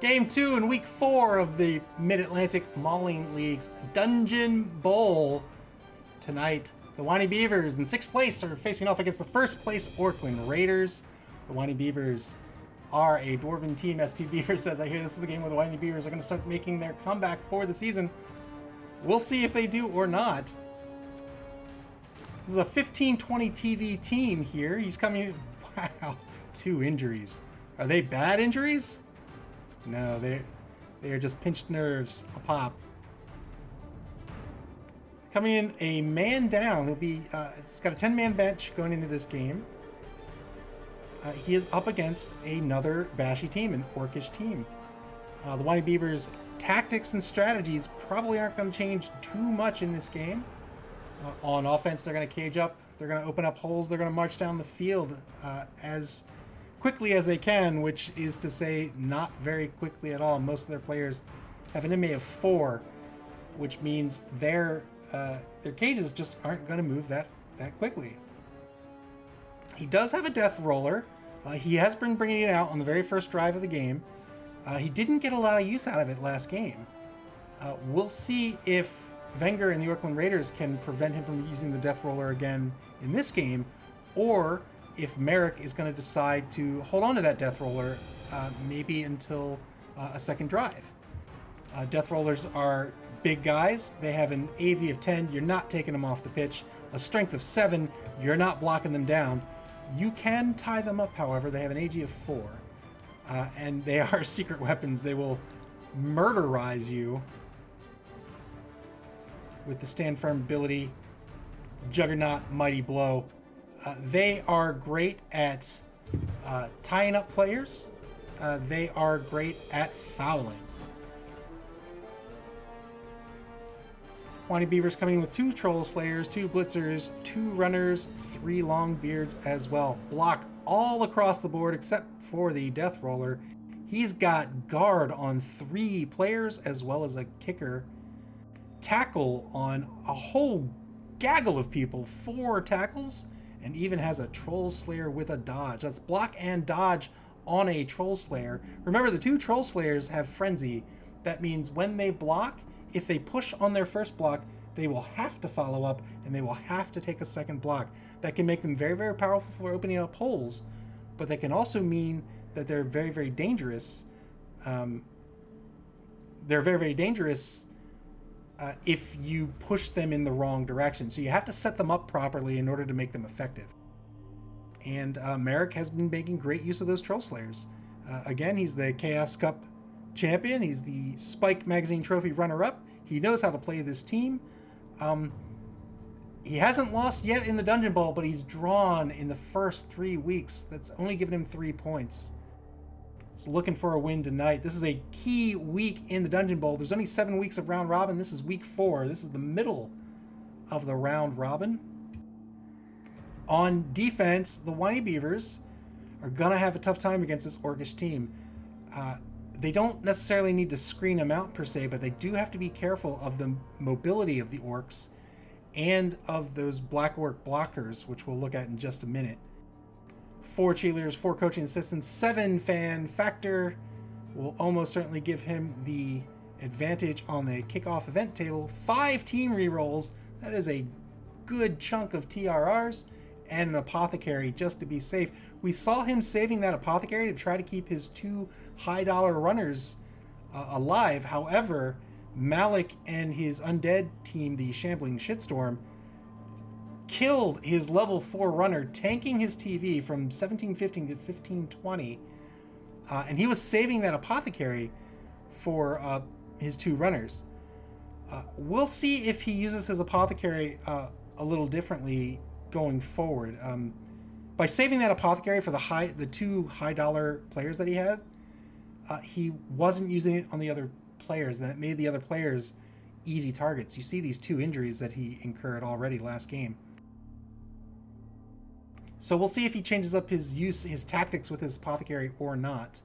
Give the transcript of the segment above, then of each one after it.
Game 2 in Week 4 of the Mid-Atlantic Mauling League's Dungeonbowl. Tonight, the Winey Bevers in 6th place are facing off against the 1st place Orclund Raiderz. The Winey Bevers are a Dwarven team. SP Bevers says, I hear this is the game where the Winey Bevers are going to start making their comeback for the season. We'll see if they do or not. This is a 15-20 TV team here. He's coming in. Wow, 2 injuries. Are they bad injuries? No, they are just pinched nerves a pop. Coming in a man down. He'll be. It's got a 10-man bench going into this game. He is up against another bashy team, an orcish team. The Winey Bevers' tactics and strategies probably aren't going to change too much in this game. On offense, they're going to cage up. They're going to open up holes. They're going to march down the field as quickly as they can, which is to say not very quickly at all. Most of their players have an MA of 4, which means their cages just aren't going to move that quickly. He does have a death roller. He has been bringing it out on the very first drive of the game. He didn't get a lot of use out of it last game. We'll see if Wenger and the Orclund Raiderz can prevent him from using the death roller again in this game, or if Merrick is going to decide to hold on to that death roller maybe until a second drive. Death rollers are big guys. They have an AV of 10. You're not taking them off the pitch. A strength of 7. You're not blocking them down. You can tie them up, however. They have an AG of 4. And they are secret weapons. They will murderize you with the stand firm ability, Juggernaut, Mighty Blow. They are great at tying up players. They are great at fouling. Winey Bevers coming in with 2 Troll Slayers, 2 Blitzers, 2 Runners, 3 Longbeards as well. Block all across the board except for the Death Roller. He's got guard on 3 players as well as a kicker. Tackle on a whole gaggle of people, 4 tackles, and even has a Troll Slayer with a dodge. That's block and dodge on a Troll Slayer. Remember, the 2 Troll Slayers have Frenzy. That means when they block, if they push on their first block, they will have to follow up and they will have to take a second block. That can make them very, very powerful for opening up holes, but that can also mean that they're very, very dangerous. They're very, very dangerous if you push them in the wrong direction. So you have to set them up properly in order to make them effective. And Merrick has been making great use of those Troll Slayers. Again, he's the Chaos Cup champion. He's the Spike Magazine Trophy runner-up. He knows how to play this team. He hasn't lost yet in the Dungeonbowl, but he's drawn in the first 3 weeks. That's only given him 3 points. He's looking for a win tonight. This is a key week in the Dungeonbowl. There's only 7 weeks of round robin. This is week 4. This is the middle of the round robin. On defense, the Winey Bevers are going to have a tough time against this Orcish team. They don't necessarily need to screen them out per se, but they do have to be careful of the mobility of the orcs and of those black orc blockers, which we'll look at in just a minute. 4 cheerleaders, 4 coaching assistants, 7 fan factor will almost certainly give him the advantage on the kickoff event table. 5 team rerolls, that is a good chunk of TRRs, and an apothecary just to be safe. We saw him saving that apothecary to try to keep his 2 high-dollar runners alive. However, Malik and his undead team, the Shambling Shitstorm, killed his level 4 runner, tanking his TV from 1715 to 1520, and he was saving that apothecary for his 2 runners. We'll see if he uses his apothecary a little differently going forward. By saving that apothecary for the 2 high-dollar players that he had, he wasn't using it on the other players, and that made the other players easy targets. You see these 2 injuries that he incurred already last game. So we'll see if he changes up his tactics with his apothecary or not.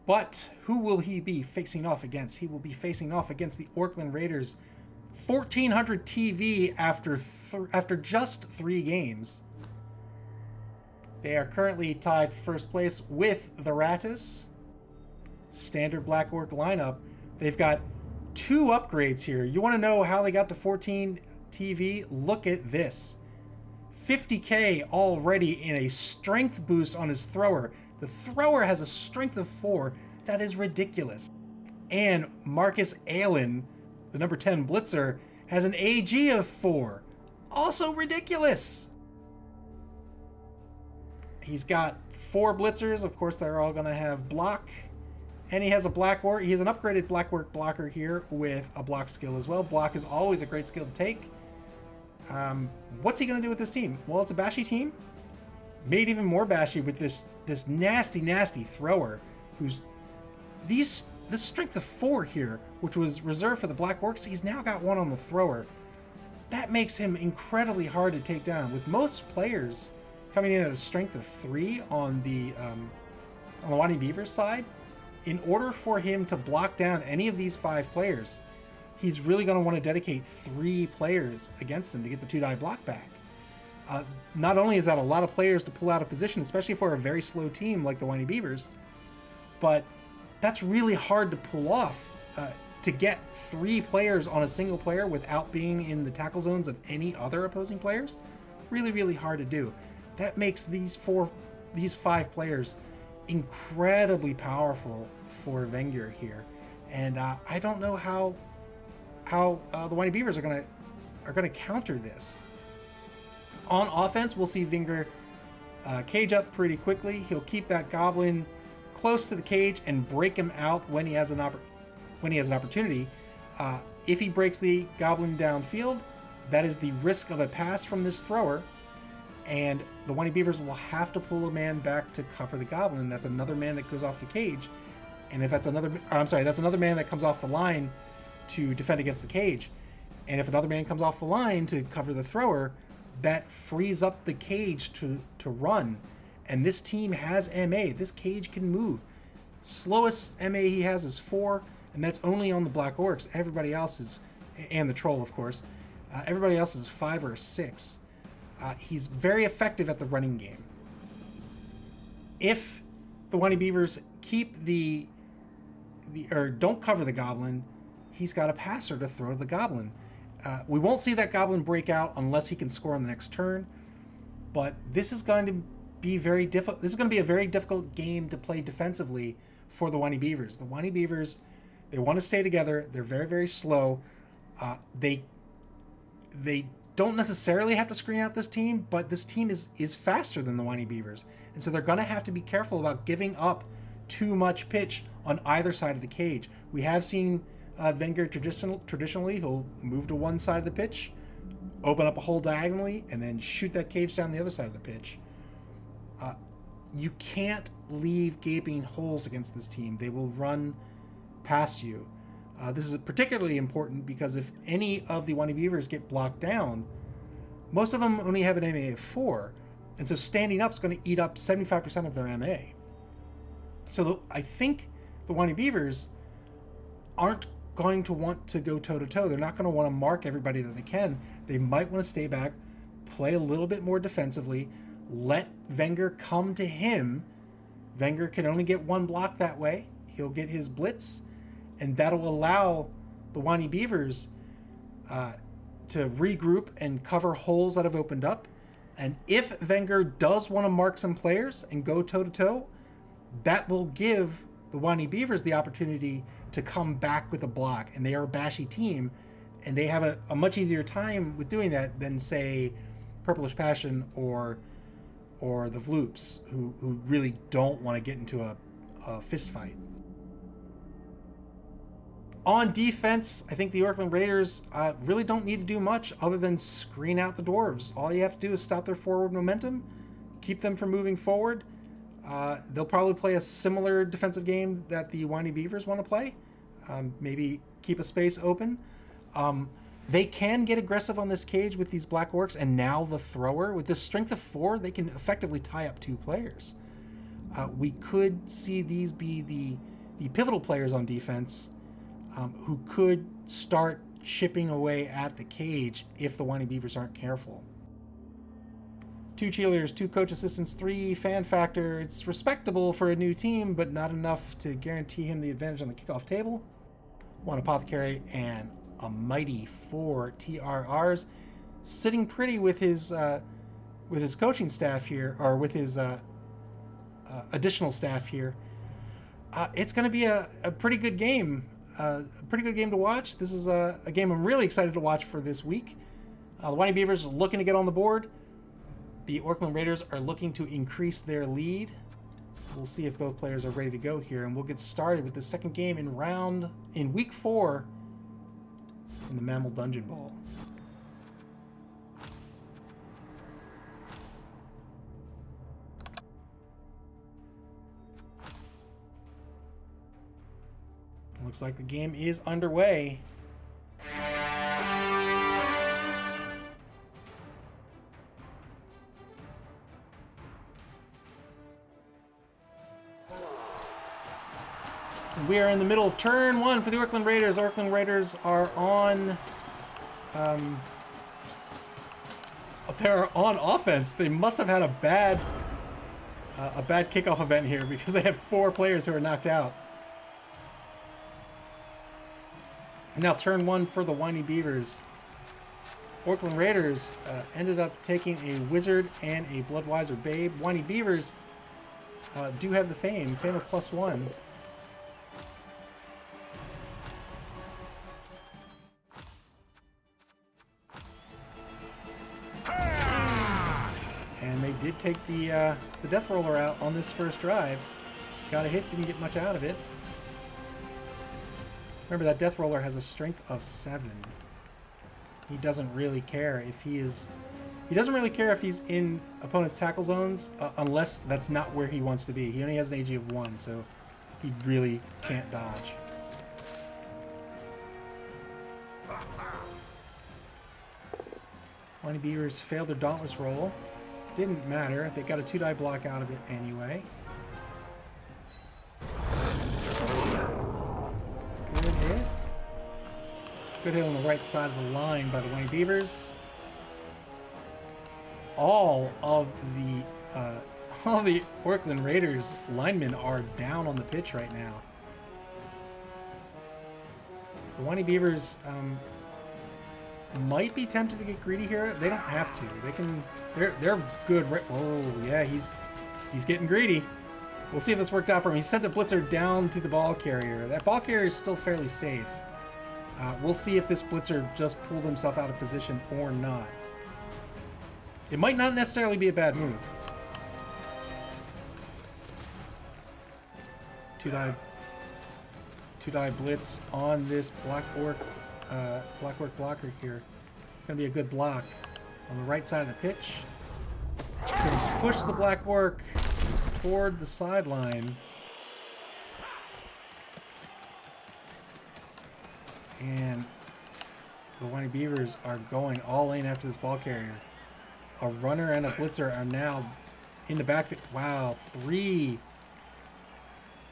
But who will he be facing off against? He will be facing off against the Orclund Raiderz. 1,400 TV after just 3 games. They are currently tied first place with the Raiderz. standard Black Orc lineup. They've got 2 upgrades here. You want to know how they got to 14 TV? Look at this. 50k already in a strength boost on his thrower. The thrower has a strength of 4. That is ridiculous. And Marcus Allen, the number 10 blitzer, has an AG of 4. Also ridiculous. He's got 4 blitzers. Of course, they're all going to have block. And he has a black orc. He has an upgraded black orc blocker here with a block skill as well. Block is always a great skill to take. What's he going to do with this team? Well, it's a bashy team. Made even more bashy with this nasty thrower who's this strength of 4 here, which was reserved for the black orcs. He's now got 1 on the thrower. That makes him incredibly hard to take down. With most players coming in at a strength of 3 on the Winey Bevers side, in order for him to block down any of these 5 players, he's really going to want to dedicate 3 players against him to get the 2-die block back. Not only is that a lot of players to pull out of position, especially for a very slow team like the Winey Bevers, but that's really hard to pull off. To get 3 players on a single player without being in the tackle zones of any other opposing players, really hard to do. That makes these 5 players incredibly powerful for Wenger here, and I don't know how the Winey Bevers are gonna counter this. On offense, we'll see Wenger cage up pretty quickly. He'll keep that goblin close to the cage and break him out when he has an opportunity. If he breaks the goblin downfield, that is the risk of a pass from this thrower, and the Winey Bevers will have to pull a man back to cover the goblin. That's another man that goes off the cage, and if that's another man that comes off the line to defend against the cage, and if another man comes off the line to cover the thrower, that frees up the cage to run. And this team has MA. This cage can move. Slowest MA he has is 4, and that's only on the black orcs. Everybody else is, and the troll, of course. Everybody else is 5 or 6. He's very effective at the running game. If the Winey Bevers keep or don't cover the goblin, he's got a passer to throw to the goblin. We won't see that goblin break out unless he can score on the next turn. But this is going to be very difficult. This is going to be a very difficult game to play defensively for the Winey Bevers. The Winey Bevers, they want to stay together. They're very slow. They don't necessarily have to screen out this team, but this team is faster than the Winey Bevers, and so they're going to have to be careful about giving up too much pitch on either side of the cage. We have seen Wenger traditionally, he'll move to one side of the pitch, open up a hole diagonally, and then shoot that cage down the other side of the pitch. You can't leave gaping holes against this team. They will run past you. This is particularly important because if any of the Winey Bevers get blocked down, most of them only have an MA of 4, and so standing up is going to eat up 75% of their MA. So I think the Winey Bevers aren't going to want to go toe-to-toe. They're not going to want to mark everybody that they can. They might want to stay back, play a little bit more defensively, let Wenger come to him. Wenger can only get 1 block that way. He'll get his blitz, and that'll allow the Winey Bevers to regroup and cover holes that have opened up. And if Wenger does want to mark some players and go toe-to-toe, that will give the Winey Bevers the opportunity to come back with a block. And they are a bashy team, and they have a much easier time with doing that than, say, Purplish Passion or the Vloops, who really don't want to get into a fist fight. On defense, I think the Orclund Raiders really don't need to do much other than screen out the Dwarves. All you have to do is stop their forward momentum, keep them from moving forward. They'll probably play a similar defensive game that the Winey Bevers want to play. Maybe keep a space open. They can get aggressive on this cage with these black orcs, and now the thrower. With this strength of 4, they can effectively tie up 2 players. We could see these be the pivotal players on defense, who could start chipping away at the cage if the Winey Bevers aren't careful. 2 cheerleaders, 2 coach assistants, 3 fan factor. It's respectable for a new team, but not enough to guarantee him the advantage on the kickoff table. 1 apothecary and a mighty 4 TRRs. Sitting pretty with his coaching staff here, or with his additional staff here. It's going to be a pretty good game. A pretty good game to watch. This is a game I'm really excited to watch for this week. The Winey Bevers are looking to get on the board. The Orclund Raiders are looking to increase their lead. We'll see if both players are ready to go here, and we'll get started with the second game in week 4 in the MAML Dungeonbowl. Looks like the game is underway. We are in the middle of turn 1 for the Orclund Raiders. Orclund Raiders are on they're on offense. They must have had a bad kickoff event here, because they have 4 players who are knocked out. And now turn 1 for the Winey Bevers. Orclund Raiders ended up taking a Wizard and a Bloodwiser Babe. Winey Bevers do have the fame of +1. And they did take the Death Roller out on this first drive. Got a hit, didn't get much out of it. Remember, that Death Roller has a strength of 7. He doesn't really care if he doesn't really care if he's in opponent's tackle zones, unless that's not where he wants to be. He only has an AG of 1, so he really can't dodge. Winey Bevers failed their Dauntless roll. Didn't matter. They got a 2-die block out of it anyway. Good hit. Good hit on the right side of the line by the Winey Bevers. All of the Orclund Raiders linemen are down on the pitch right now. The Winey Bevers might be tempted to get greedy here. They don't have to. They can. They're good. Oh yeah, he's getting greedy. We'll see if this worked out for him. He sent a blitzer down to the ball carrier. That ball carrier is still fairly safe. We'll see if this blitzer just pulled himself out of position or not. It might not necessarily be a bad move. 2-die blitz on this Black Orc blocker here. It's going to be a good block on the right side of the pitch. It's going to push the Black Orc toward the sideline. And the Winey Bevers are going all in after this ball carrier. A runner and a blitzer are now in the backfield. Wow, three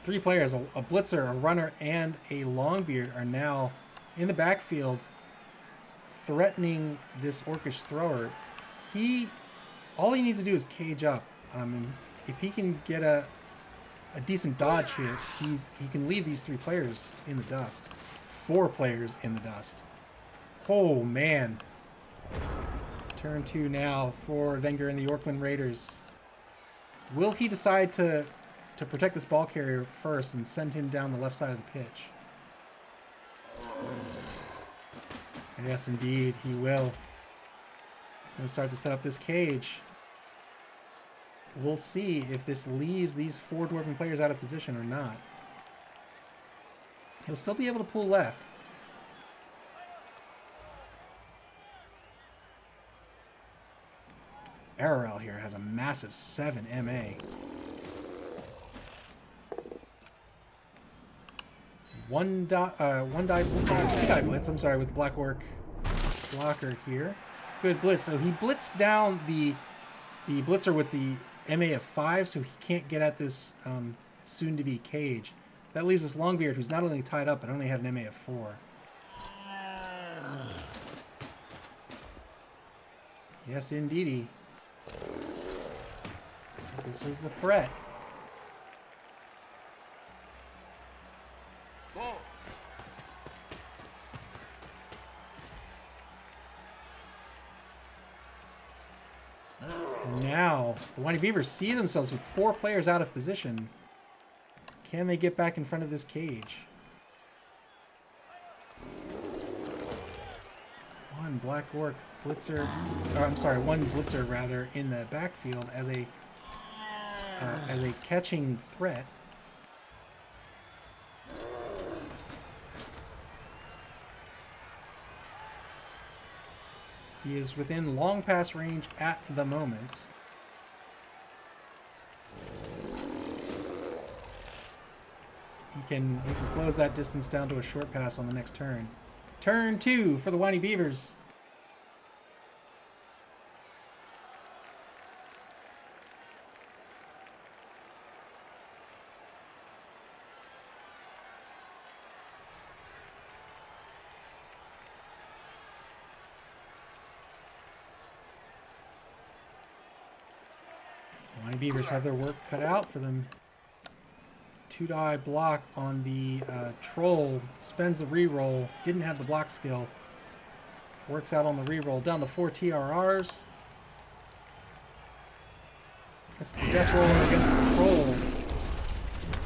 players, a blitzer, a runner, and a Longbeard are now in the backfield threatening this Orcish thrower. All he needs to do is cage up. If he can get a decent dodge here, he can leave these 3 players in the dust. 4 players in the dust. Oh man. Turn 2 now for Wenger and the Orclund Raiders. Will he decide to protect this ball carrier first and send him down the left side of the pitch? Yes, indeed, he will. He's going to start to set up this cage. We'll see if this leaves these 4 Dwarven players out of position or not. He'll still be able to pull left. Raiderz here has a massive 7 MA. One die blitz, I'm sorry, with the Black Orc blocker here. Good blitz. So he blitzed down the blitzer with the MA of 5, so he can't get at this soon-to-be cage. That leaves this Longbeard, who's not only tied up, but only had an MA of 4. Yes, indeedy. This was the threat. And now, the Winey Beavers see themselves with 4 players out of position. Can they get back in front of this cage? One Black Orc Blitzer, or I'm sorry, one Blitzer rather, in the backfield as a catching threat. He is within long pass range at the moment. He can close that distance down to a short pass on the next turn. Turn 2 for the Winey Beavers. Winey Beavers have their work cut out for them. 2-die block on the troll, spends the reroll, didn't have the block skill. Works out on the reroll, down to 4 TRRs. That's the death roller against the troll.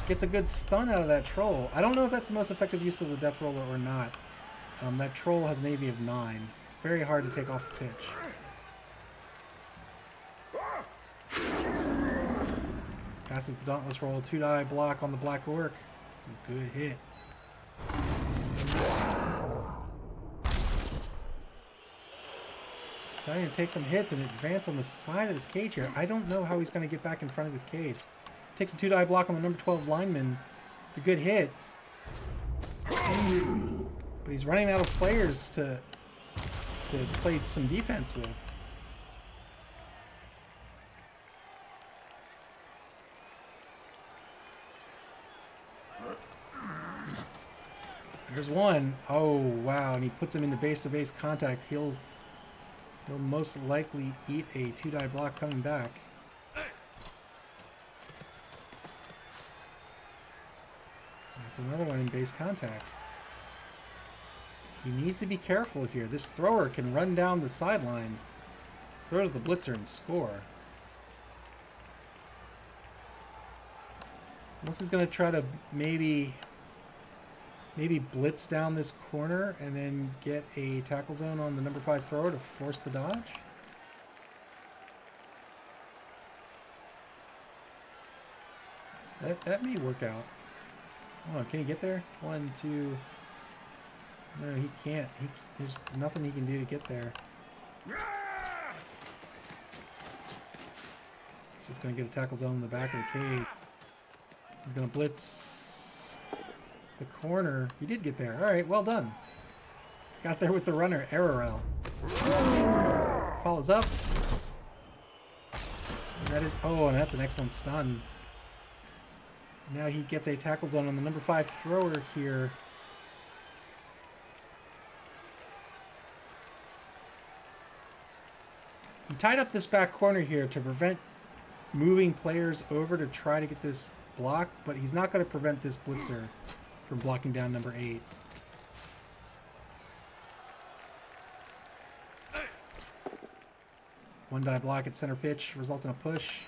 Gets a good stun out of that troll. I don't know if that's the most effective use of the death roller or not. That troll has an AV of 9. It's very hard to take off the pitch. Passes the Dauntless roll, 2-die block on the Black Orc. It's a good hit. Deciding to take some hits and advance on the side of this cage here. I don't know how he's going to get back in front of this cage. Takes a 2-die block on the number 12 lineman. It's a good hit. But he's running out of players to play some defense with. There's one. Oh, wow. And he puts him into base-to-base contact. He'll most likely eat a 2-die block coming back. That's another one in base contact. He needs to be careful here. This thrower can run down the sideline, throw to the blitzer, and score. Unless he's going to try to maybe blitz down this corner and then get a tackle zone on the number 5 thrower to force the dodge. That may work out. Hold on, can he get there? 1, 2. No, he can't. There's nothing he can do to get there. He's just going to get a tackle zone in the back of the cage. He's going to blitz the corner. He did get there. All right, well done. Got there with the runner, Raiderz. Follows up. And that is, oh, and that's an excellent stun. Now he gets a tackle zone on the number 5 thrower here. He tied up this back corner here to prevent moving players over to try to get this block, but he's not going to prevent this blitzer from blocking down number 8. One die block at center pitch results in a push.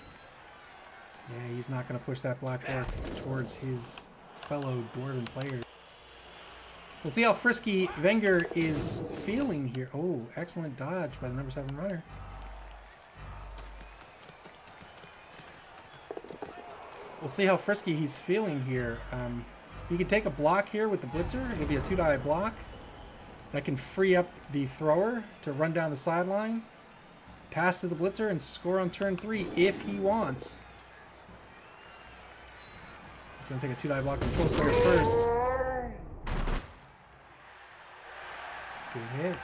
Yeah, he's not going to push that Black Orc towards his fellow Dwarven players. We'll see how frisky Wenger is feeling here. Oh, excellent dodge by the number 7 runner. We'll see how frisky he's feeling here. He can take a block here with the blitzer. It'll be a 2-die block. That can free up the thrower to run down the sideline, pass to the blitzer, and score on turn 3 if he wants. He's going to take a 2-die block and close there first. Good hit.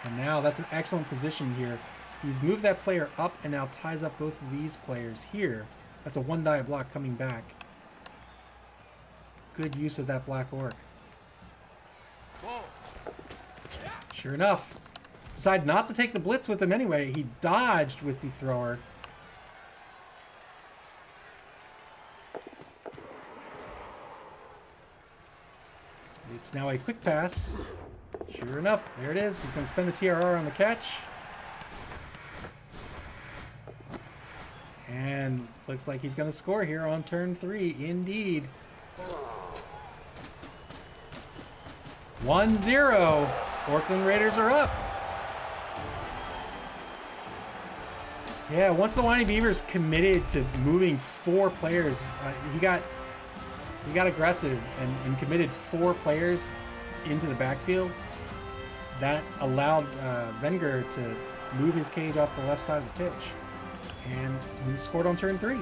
And now that's an excellent position here. He's moved that player up and now ties up both of these players here. That's a 1-die block coming back. Good use of that Black Orc. Sure enough, decided not to take the blitz with him anyway. He dodged with the thrower. It's now a quick pass. Sure enough, there it is. He's going to spend the TRR on the catch. And looks like he's going to score here on turn 3. Indeed. 1-0. Orclund Raiders are up. Yeah, once the Winey Bevers committed to moving 4 players, he got aggressive and committed 4 players into the backfield. That allowed Wenger to move his cage off the left side of the pitch. And he scored on turn 3.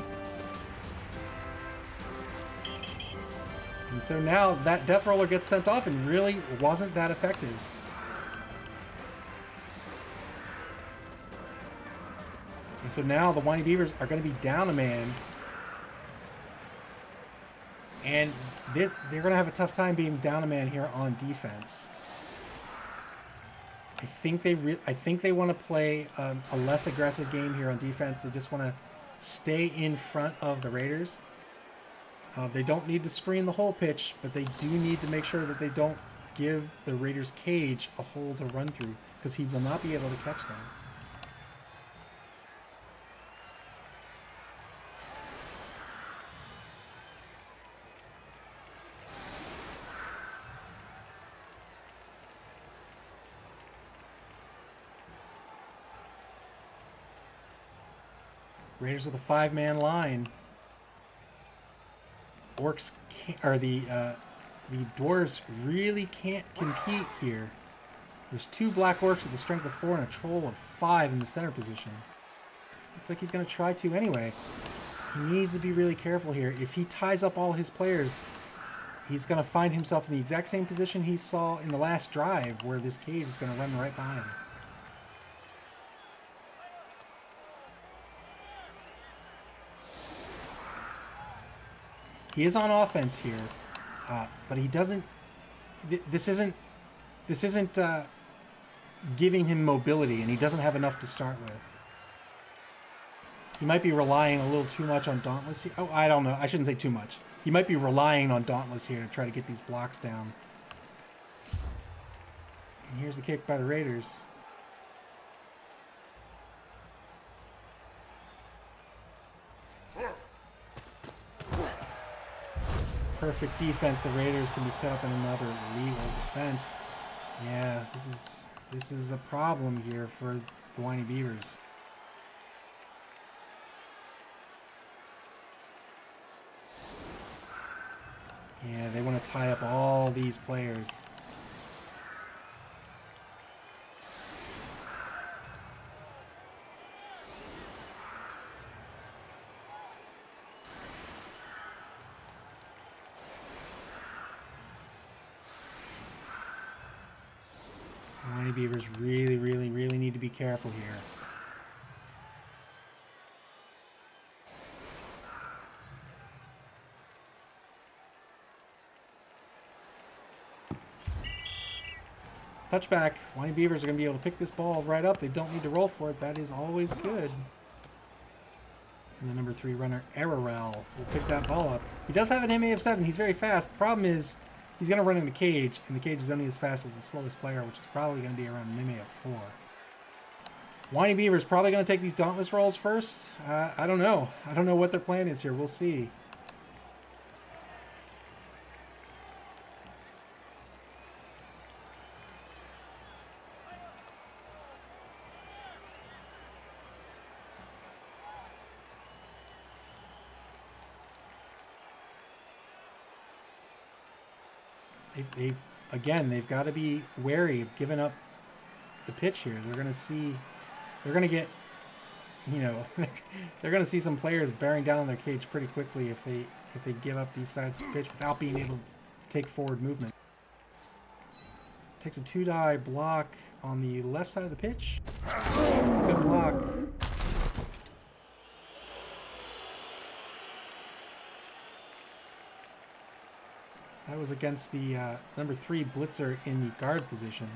And so now that death roller gets sent off and really wasn't that effective. And so now the Winey Bevers are going to be down a man. And they're going to have a tough time being down a man here on defense. I think they want to play a less aggressive game here on defense. They just want to stay in front of the Raiders. They don't need to screen the whole pitch, but they do need to make sure that they don't give the Raiders' cage a hole to run through, because he will not be able to catch them. Raiders with a 5-man line. Orcs can't, or the dwarves really can't compete here. There's 2 black orcs with a strength of 4 and a troll of 5 in the center position. Looks like he's going to try to anyway. He needs to be really careful here. If he ties up all his players, he's going to find himself in the exact same position he saw in the last drive, where this cage is going to run right behind him. He is on offense here, but he doesn't. This isn't giving him mobility, and he doesn't have enough to start with. He might be relying a little too much on Dauntless here. Oh, I don't know. I shouldn't say too much. He might be relying on Dauntless here to try to get these blocks down. And here's the kick by the Raiders. Perfect defense. The Raiders can be set up in another legal defense. Yeah, this is a problem here for the Winey Bevers. Yeah, they want to tie up all these players. Winey Bevers really need to be careful here. Touchback. Winey Bevers are going to be able to pick this ball right up. They don't need to roll for it. That is always good. And the number 3 runner, Raiderz, will pick that ball up. He does have an MA of 7. He's very fast. The problem is he's going to run in the cage, and the cage is only as fast as the slowest player, which is probably going to be around an MA of 4. Winey Bevers probably going to take these Dauntless rolls first. I don't know. I don't know what their plan is here. We'll see. They've got to be wary of giving up the pitch here. They're going to get, they're going to see some players bearing down on their cage pretty quickly if they give up these sides of the pitch without being able to take forward movement. Takes a 2-die block on the left side of the pitch. It's a good block. That was against the number 3 blitzer in the guard position.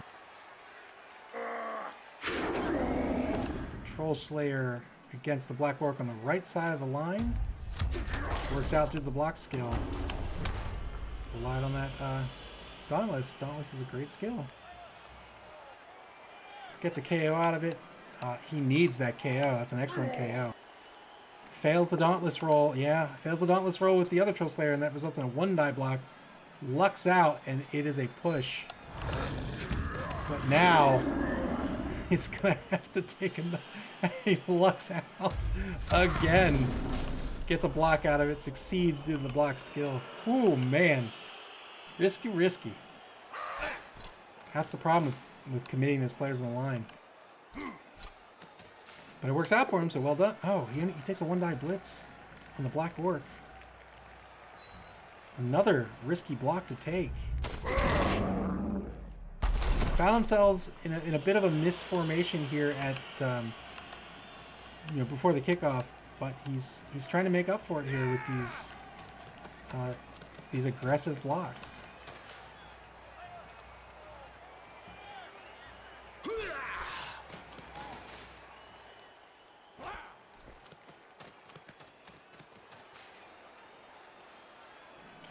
Troll Slayer against the Black Orc on the right side of the line. Works out through the block skill. Relied on that Dauntless. Dauntless is a great skill. Gets a KO out of it. He needs that KO. That's an excellent KO. Fails the Dauntless roll. Yeah, fails the Dauntless roll with the other Troll Slayer, and that results in a 1-die block. Lucks out, and it is a push. But now, it's going to have to take a... He lucks out again. Gets a block out of it. Succeeds due to the block skill. Ooh, man. Risky, risky. That's the problem with committing those players on the line. But it works out for him, so well done. Oh, he takes a 1-die blitz on the Black Orc. Another risky block to take. Found themselves in a bit of a misformation here at before the kickoff, but he's trying to make up for it here with these aggressive blocks.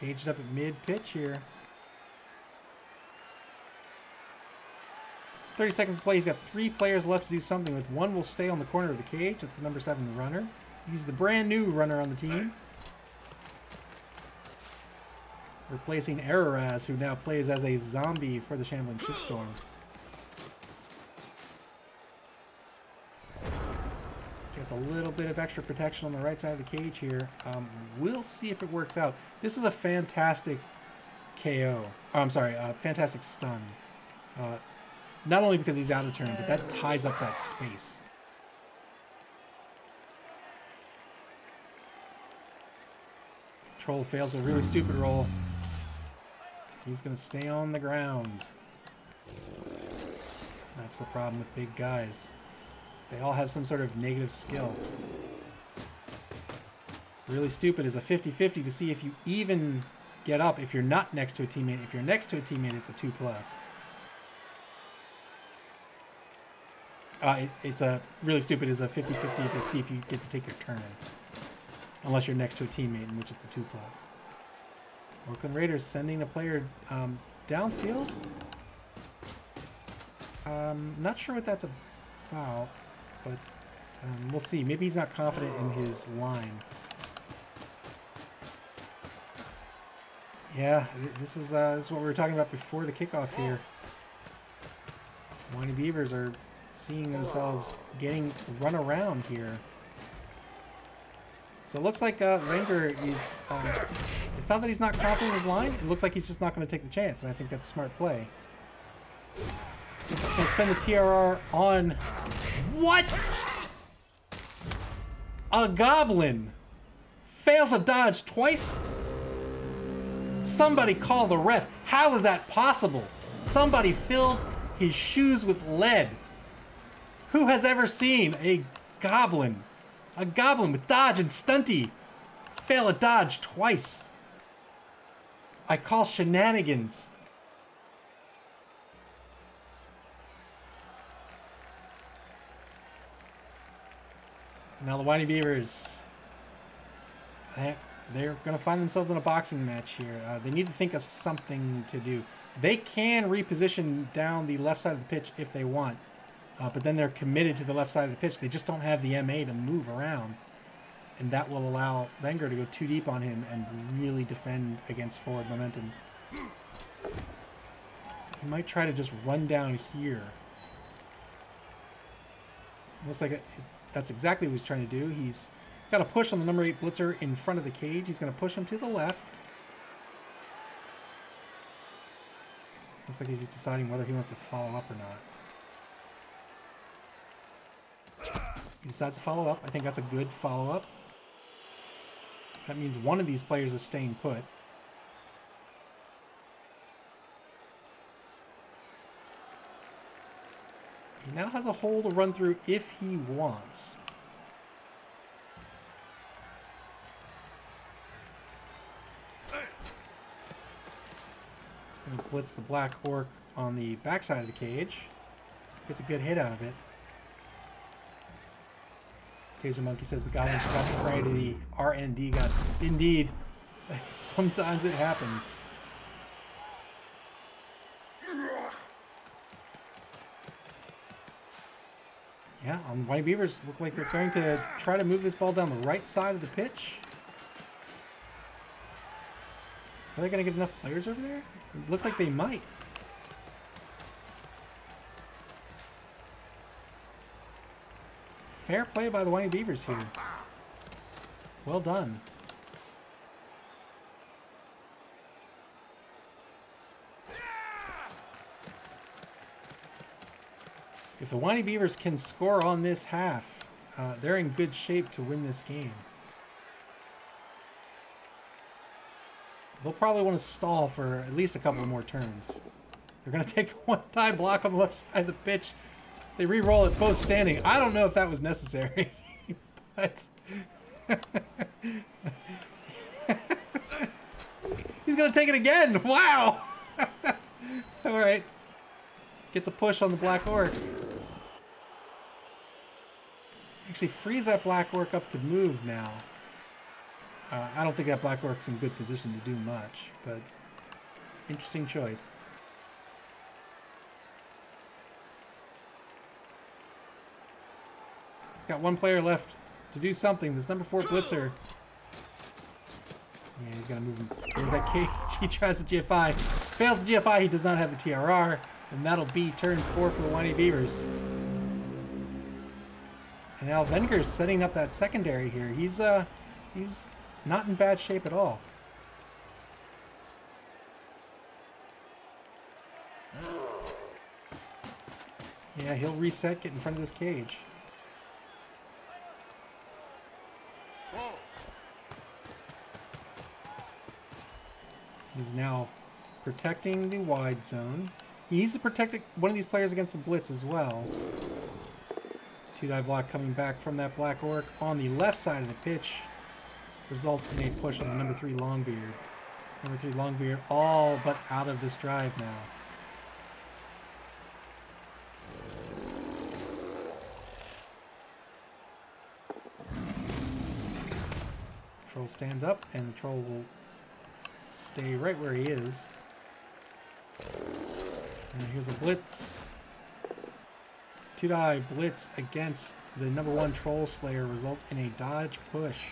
Caged up at mid-pitch here. 30 seconds to play. He's got 3 players left to do something with. One will stay on the corner of the cage. That's the number 7 runner. He's the brand new runner on the team. Replacing Raiderz, who now plays as a zombie for the Shambling Shitstorm. Gets a little bit of extra protection on the right side of the cage here. We'll see if it works out. This is a fantastic KO. Oh, I'm sorry, fantastic stun. Not only because he's out of turn, but that ties up that space. Troll fails a really stupid roll. He's going to stay on the ground. That's the problem with big guys. They all have some sort of negative skill. Really stupid is a 50-50 to see if you even get up if you're not next to a teammate. If you're next to a teammate, it's a 2+. It's a really stupid is a 50-50 to see if you get to take your turn. Unless you're next to a teammate, in which it's a 2+. Orclund Raiderz sending a player downfield. Not sure what that's about, but we'll see. Maybe he's not confident in his line. Yeah, this is what we were talking about before the kickoff here. Winey Bevers are seeing themselves getting run around here. So it looks like Wenger is... it's not that he's not confident in his line. It looks like he's just not going to take the chance, and I think that's a smart play. He's going to spend the TRR on... What? A goblin fails a dodge twice? Somebody call the ref. How is that possible? Somebody filled his shoes with lead. Who has ever seen a goblin with dodge and stunty fail a dodge twice? I call shenanigans. Now the Winey Bevers, they're going to find themselves in a boxing match here. They need to think of something to do. They can reposition down the left side of the pitch if they want, but then they're committed to the left side of the pitch. They just don't have the MA to move around, and that will allow Wenger to go too deep on him and really defend against forward momentum. He might try to just run down here. It looks like that's exactly what he's trying to do. He's got a push on the number 8 blitzer in front of the cage. He's going to push him to the left. Looks like he's deciding whether he wants to follow up or not. He decides to follow up. I think that's a good follow-up. That means one of these players is staying put. He now has a hole to run through if he wants. He's going to blitz the Black Orc on the backside of the cage. Gets a good hit out of it. Taser Monkey says the goblin forgot to pray to the RND god. Indeed, sometimes it happens. Yeah, on Winey Bevers, look like they're going to try to move this ball down the right side of the pitch. Are they going to get enough players over there? It looks like they might. Fair play by the Winey Bevers here. Well done. If the Winey Bevers can score on this half, they're in good shape to win this game. They'll probably want to stall for at least a couple more turns. They're going to take the one-time block on the left side of the pitch. They re-roll it both standing. I don't know if that was necessary, but... He's going to take it again. Wow. All right. Gets a push on the Black Orc. Actually frees that Black Orc up to move now. I don't think that Black Orc's in good position to do much, but interesting choice. He's got one player left to do something. This number 4 blitzer. Yeah, he's gonna move him toward that cage. He tries the GFI. Fails the GFI. He does not have the TRR. And that'll be turn 4 for the Winey Bevers. And now Venger's setting up that secondary here. He's not in bad shape at all. Yeah, he'll reset, get in front of this cage. He's now protecting the wide zone. He needs to protect one of these players against the blitz as well. 2-die block coming back from that Black Orc on the left side of the pitch. Results in a push on the number 3 Longbeard. Number 3 Longbeard all but out of this drive now. Troll stands up and the Troll will stay right where he is. And here's a blitz. 2-die blitz against the number 1 Troll Slayer results in a dodge push.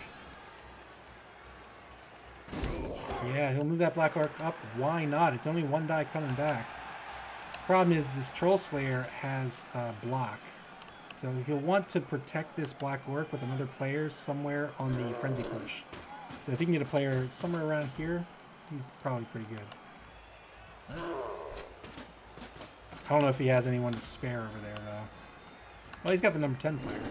Yeah, he'll move that Black Orc up. Why not? It's only 1 die coming back. Problem is this Troll Slayer has a block. So he'll want to protect this Black Orc with another player somewhere on the frenzy push. So if he can get a player somewhere around here, he's probably pretty good. I don't know if he has anyone to spare over there, though. Well, he's got the number 10 player.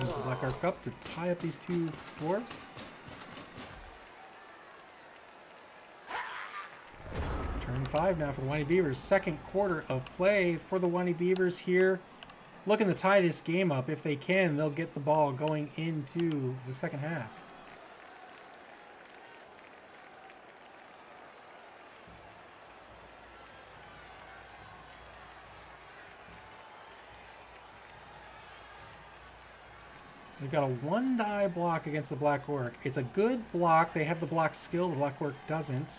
Moves the Black Orc up to tie up these 2 dwarves. Turn 5 now for the Winey Bevers. Second quarter of play for the Winey Bevers here. Looking to tie this game up. If they can, they'll get the ball going into the second half. They've got a 1-die block against the Black Orc. It's a good block. They have the block skill. The Black Orc doesn't.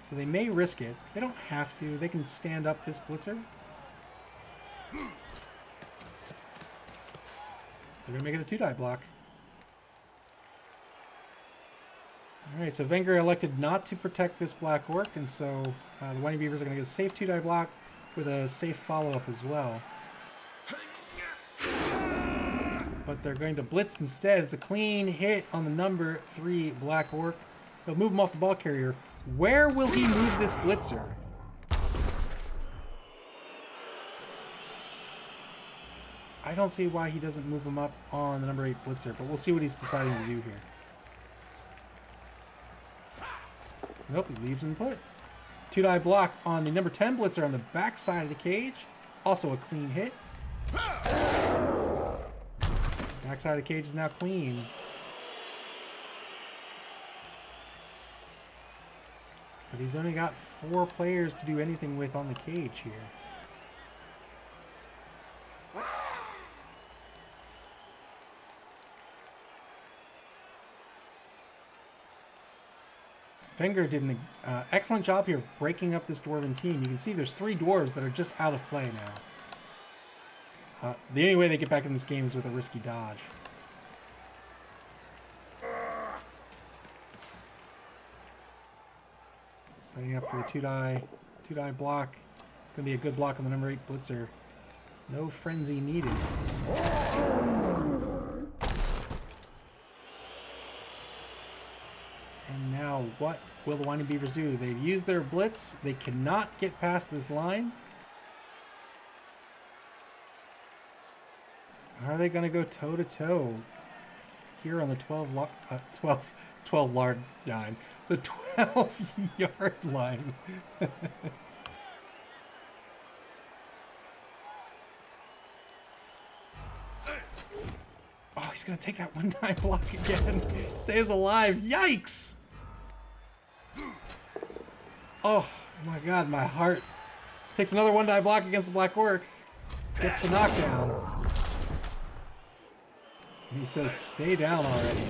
So they may risk it. They don't have to. They can stand up this blitzer. They're going to make it a 2-die block. Alright, so Wenger elected not to protect this Black Orc, and so the Winey Bevers are going to get a safe 2-die block with a safe follow-up as well. But they're going to blitz instead. It's a clean hit on the number 3 Black Orc. They'll move him off the ball carrier. Where will he move this blitzer? I don't see why he doesn't move him up on the number 8 blitzer, but we'll see what he's deciding to do here. Nope, he leaves him put. 2-die block on the number 10 blitzer on the back side of the cage. Also a clean hit. Backside of the cage is now clean. But he's only got 4 players to do anything with on the cage here. Wenger did an excellent job here of breaking up this dwarven team. You can see there's 3 dwarves that are just out of play now. The only way they get back in this game is with a risky dodge. Setting up for the 2-die block. It's going to be a good block on the number 8 blitzer. No frenzy needed. And now what will the Winey Beavers do? They've used their blitz. They cannot get past this line. Are they going to go toe-to-toe here on the 12-yard line? The 12-yard line. Oh, he's going to take that 1-die block again. Stays alive. Yikes! Oh, my God, my heart. Takes another 1-die block against the Black Orc. Gets the knockdown. And he says, stay down already.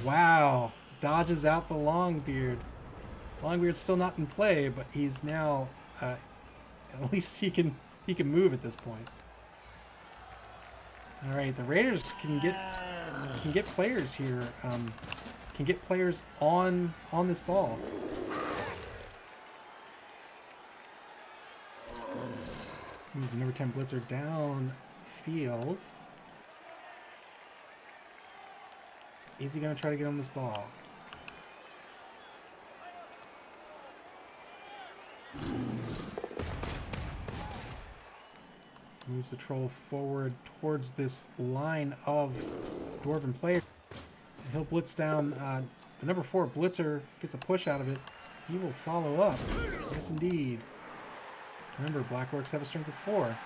Wow. Dodges out the Longbeard. Longbeard's still not in play, but he's now, at least he can move at this point. All right, the Raiders can get players here. Can get players on this ball. Moves the number 10 blitzer downfield. Is he going to try to get on this ball? Moves the troll forward towards this line of dwarven players. And he'll blitz down. The number 4 blitzer gets a push out of it. He will follow up. Yes, indeed. Remember, Black Orcs have a strength of 4.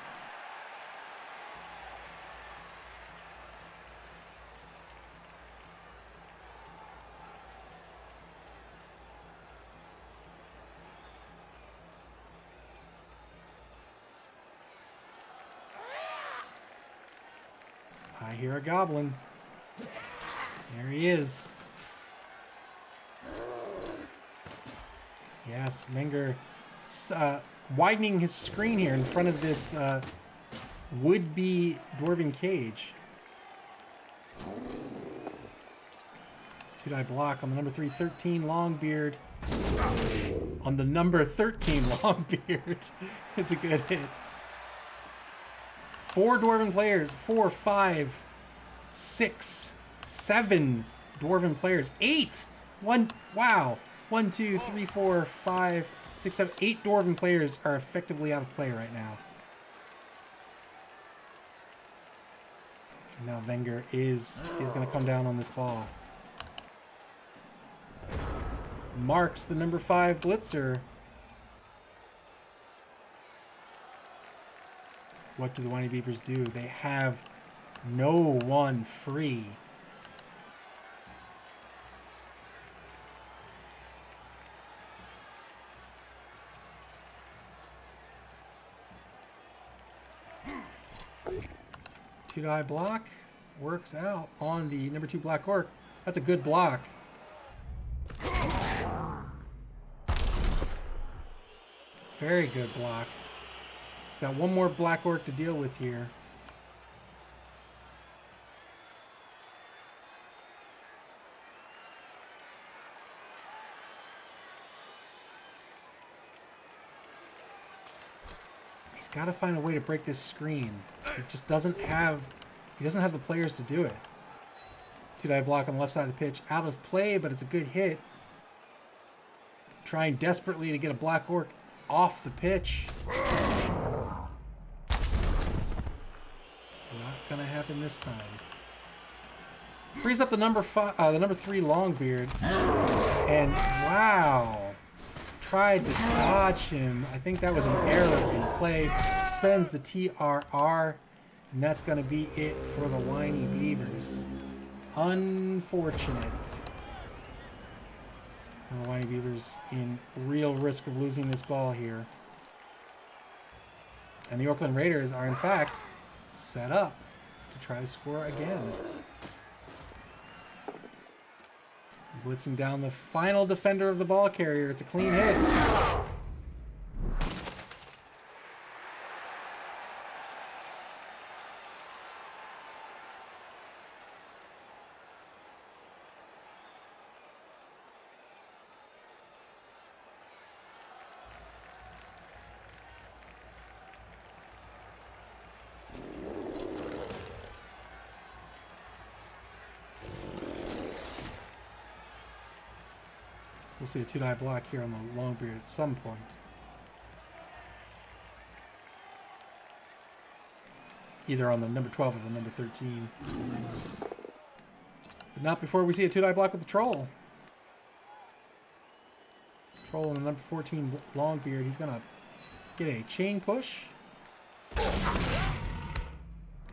I hear a goblin. There he is. Yes, Wenger widening his screen here in front of this would-be dwarven cage. 2-die block on the number 3, 13 Longbeard. On the number 13 Longbeard. It's a good hit. 4 dwarven players. 4, 5, 6, 7 dwarven players. 8! Wow. 1, 2, 3, 4, 5, 6, 7, 8 dwarven players are effectively out of play right now. And now Wenger is going to come down on this ball. Marks the number 5 blitzer. What do the Winey Beavers do? They have no one free. Two-die block works out on the number 2 Black Orc. That's a good block. Very good block. He's got one more Black Orc to deal with here. He's got to find a way to break this screen. He just doesn't have the players to do it. Two-die block on the left side of the pitch. Out of play, but it's a good hit. Trying desperately to get a Black Orc off the pitch. Not gonna happen this time. Frees up the number 3 Longbeard. And wow. Tried to dodge him. I think that was an error in play. Spends the TRR. And that's gonna be it for the Winey Beavers. Unfortunate. Now the Winey Beavers in real risk of losing this ball here. And the Orclund Raiders are in fact set up to try to score again. Blitzing down the final defender of the ball carrier. It's a clean hit. We'll see a 2-die block here on the Longbeard at some point. Either on the number 12 or the number 13. But not before we see a 2-die block with the Troll. Troll on the number 14 Longbeard. He's going to get a chain push. And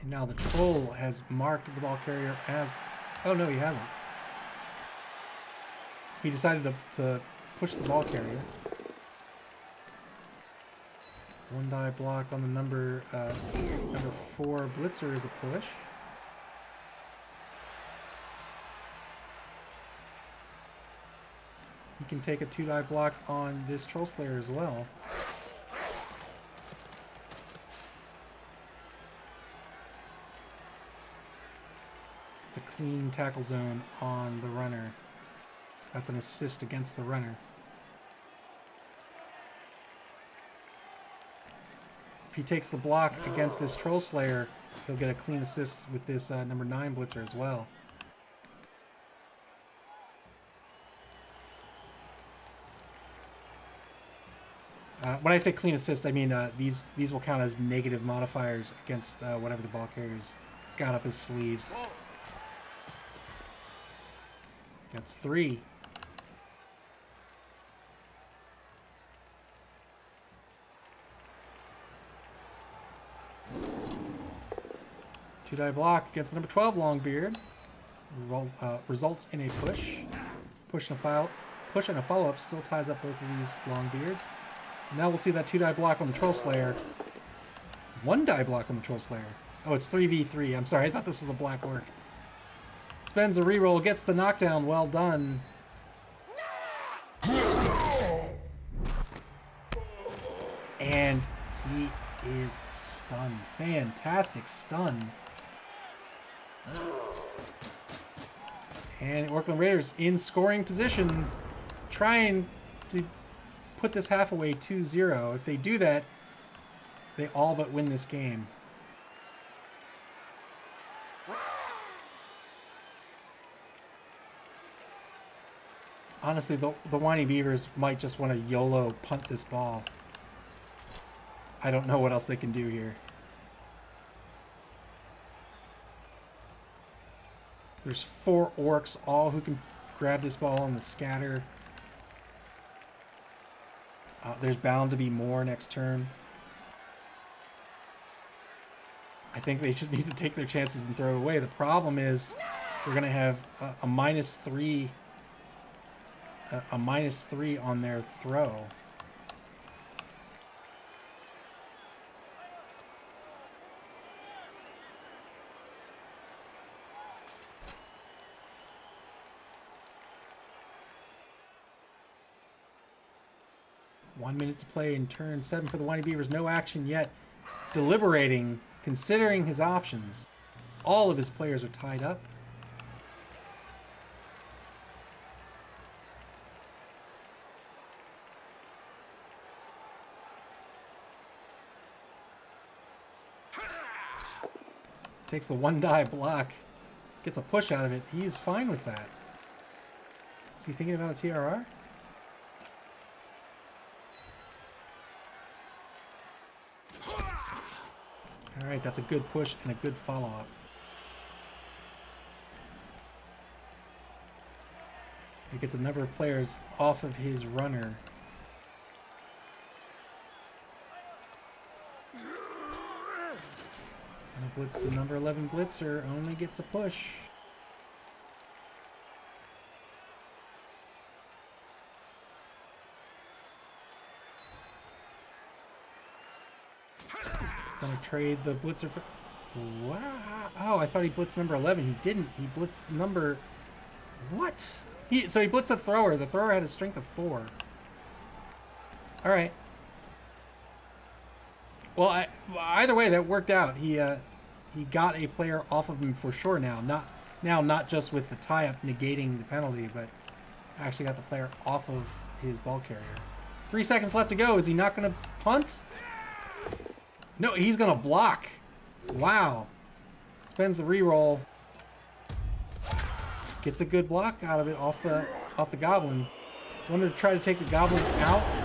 now the Troll has marked the ball carrier as... Oh, no, he hasn't. He decided to push the ball carrier. 1-die block on the number 4 Blitzer is a push. He can take a 2-die block on this Troll Slayer as well. It's a clean tackle zone on the runner. That's an assist against the runner. If he takes the block against this Troll Slayer, he'll get a clean assist with this number 9 Blitzer as well. When I say clean assist, I mean these will count as negative modifiers against whatever the ball carrier's got up his sleeves. That's 3. Two-die block against the number 12 Longbeard. Results in a push. Push and a follow-up still ties up both of these Longbeards. And now we'll see that 2-die block on the Troll Slayer. 1-die block on the Troll Slayer. Oh, it's 3v3. I'm sorry, I thought this was a Black Orc. Spends the reroll, gets the knockdown. Well done. And he is stunned. Fantastic stun. And the Orclund Raiders in scoring position, trying to put this half away 2-0. If they do that, they all but win this game. Honestly, the Winey Bevers might just want to YOLO punt this ball. I don't know what else they can do here. There's 4 orcs, all who can grab this ball on the scatter. There's bound to be more next turn. I think they just need to take their chances and throw it away. The problem is they're going to have a -3 on their throw. One minute to play in turn 7 for the Winey Bevers. No action yet. Deliberating, considering his options. All of his players are tied up. Takes the 1-die block. Gets a push out of it. He's fine with that. Is he thinking about a TRR? Alright, that's a good push and a good follow-up. He gets a number of players off of his runner. Gonna blitz the number 11 Blitzer, only gets a push. Gonna trade the Blitzer for... Wow. Oh, I thought he blitzed number 11. He didn't. He blitzed number... What? So he blitzed the thrower. The thrower had a strength of 4. All right. Well, either way, that worked out. He got a player off of him for sure now. Not just with the tie-up negating the penalty, but actually got the player off of his ball carrier. 3 seconds left to go. Is he not going to punt? No, he's going to block. Wow. Spends the re-roll. Gets a good block out of it off the goblin. Wanted to try to take the goblin out.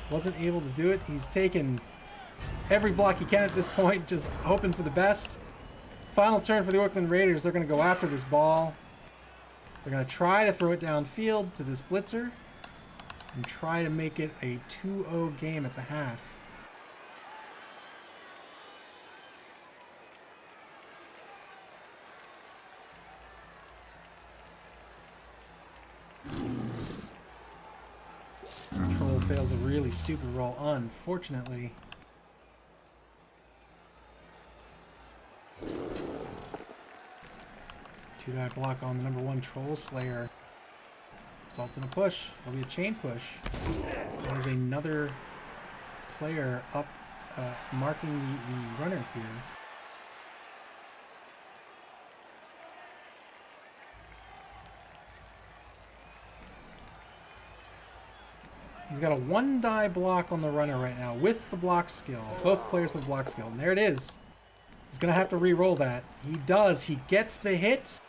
Wasn't able to do it. He's taken every block he can at this point, just hoping for the best. Final turn for the Orclund Raiders. They're going to go after this ball. They're going to try to throw it downfield to this blitzer and try to make it a 2-0 game at the half. Troll fails a really stupid roll, unfortunately. Two-die block on the number 1 Troll Slayer. Results in a push. It'll be a chain push. There's another player up marking the runner here. He's got a 1-die block on the runner right now with the block skill. Both players with block skill. And there it is. He's going to have to re-roll that. He does. He gets the hit.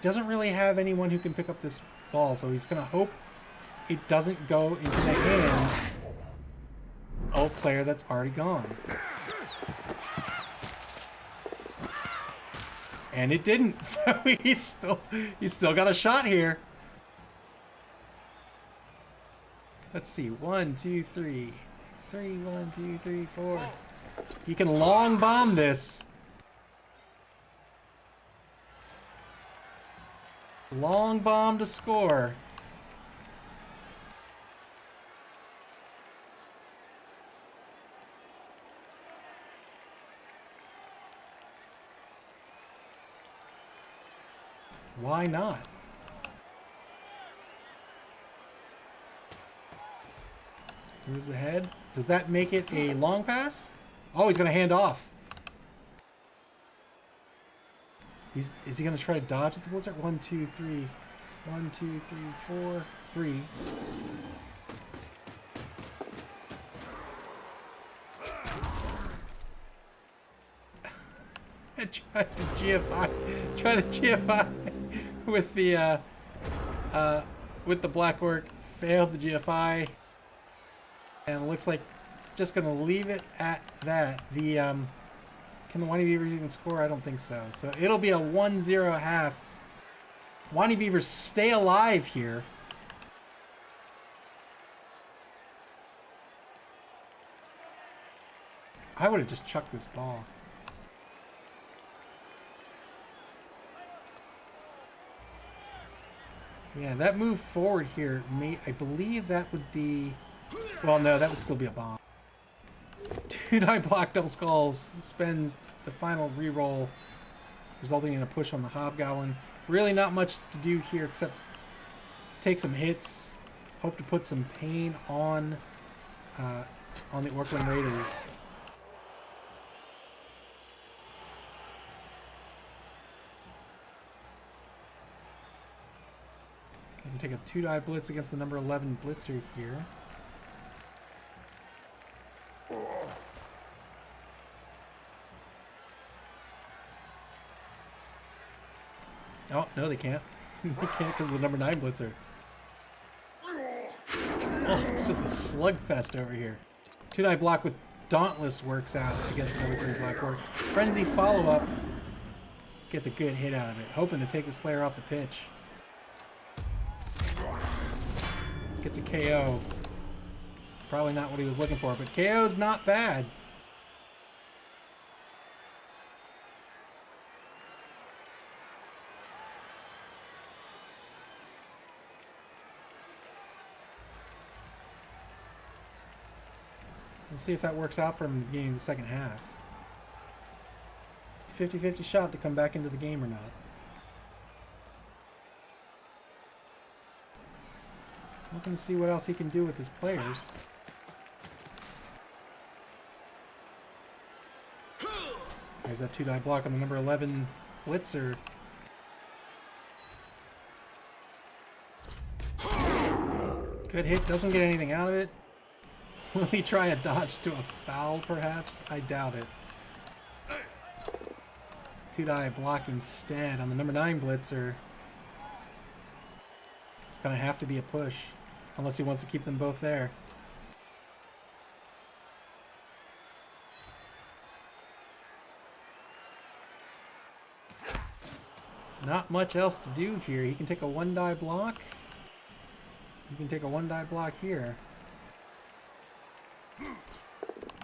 Doesn't really have anyone who can pick up this ball, so he's going to hope it doesn't go into the hands of a player that's already gone. And it didn't, so he's still got a shot here. Let's see, 1, 2, 3. 3, 1, 2, 3, 4. He can long bomb this. Long bomb to score. Why not? Moves ahead. Does that make it a long pass? Oh, he's going to hand off. Is he going to try to dodge at the blitzer? 1, 2, 3. 1, 2, 3, 4, 3. I tried to GFI with the Black Orc. Failed the GFI. And it looks like just going to leave it at that. Can the Winey Beavers even score? I don't think so. So it'll be a 1-0 half. Winey Beavers stay alive here. I would have just chucked this ball. Yeah, that move forward here, I believe that would be... Well, no, that would still be a bomb. 2-die block, double skulls, spends the final re-roll, resulting in a push on the Hobgoblin. Really not much to do here except take some hits, hope to put some pain on the Orclund Raiders. Can take a 2-die blitz against the number 11 blitzer here. Oh, no, they can't. They can't because of the number 9 blitzer. Oh, it's just a slugfest over here. 2-die block with Dauntless works out against the number 3 Black Orc. Frenzy follow-up. Gets a good hit out of it. Hoping to take this player off the pitch. Gets a KO. Probably not what he was looking for, but KO's not bad. Let's see if that works out for him in the beginning of the second half. 50-50 shot to come back into the game or not. Looking to see what else he can do with his players. There's that 2-die block on the number 11 blitzer. Good hit, doesn't get anything out of it. Will he try a dodge to a foul, perhaps? I doubt it. 2-die block instead on the number 9 blitzer. It's going to have to be a push, unless he wants to keep them both there. Not much else to do here. He can take a 1-die block. He can take a 1-die block here.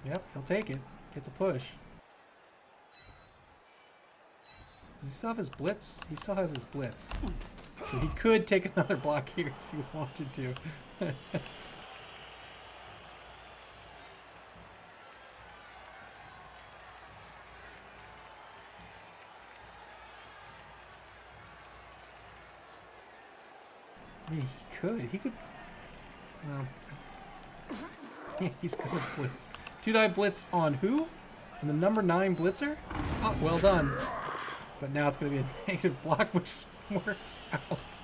Yep, he'll take it. Gets a push. Does he still have his blitz? He still has his blitz. So he could take another block here if he wanted to. I mean, he could. He could. Well, he's going to blitz. 2-die blitz on who? And the number 9 blitzer? Oh, well done. But now it's going to be a negative block, which works out.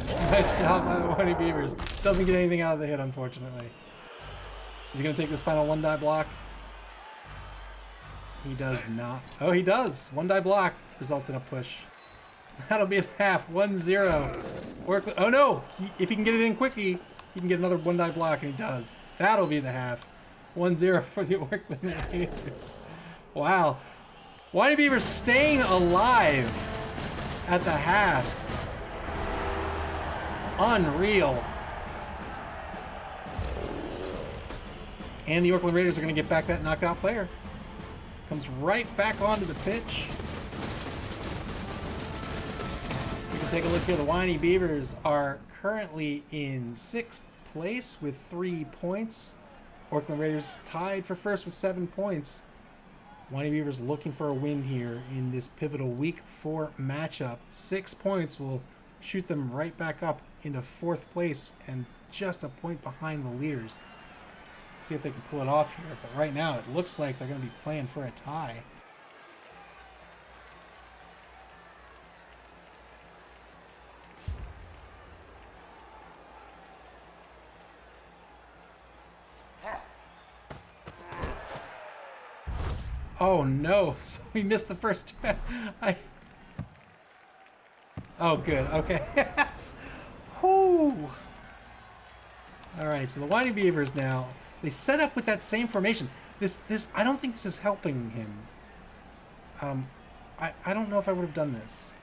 Nice job by the Winey Bevers. Doesn't get anything out of the hit, unfortunately. Is he going to take this final 1-die block? He does not. Oh, he does. 1-die block results in a push. That'll be a half. 1-0. Orclund. Oh no! If he can get it in quickly, he can get another 1-die block, and he does. That'll be the half. 1-0 for the Orclund Raiders. Wow. Winey Bevers staying alive at the half. Unreal. And the Orclund Raiders are going to get back that knockout player. Comes right back onto the pitch. Take a look here. The Winey Bevers are currently in 6th place with 3 points. Orclund Raiders tied for first with 7 points. Winey Bevers looking for a win here in this pivotal Week 4 matchup. 6 points will shoot them right back up into 4th place and just a point behind the leaders. See if they can pull it off here. But right now it looks like they're going to be playing for a tie. Oh no, so we missed the first. Oh good, okay. Yes. Whoo. Alright, so the Winey Bevers now, they set up with that same formation. This I don't think this is helping him. I don't know if I would have done this.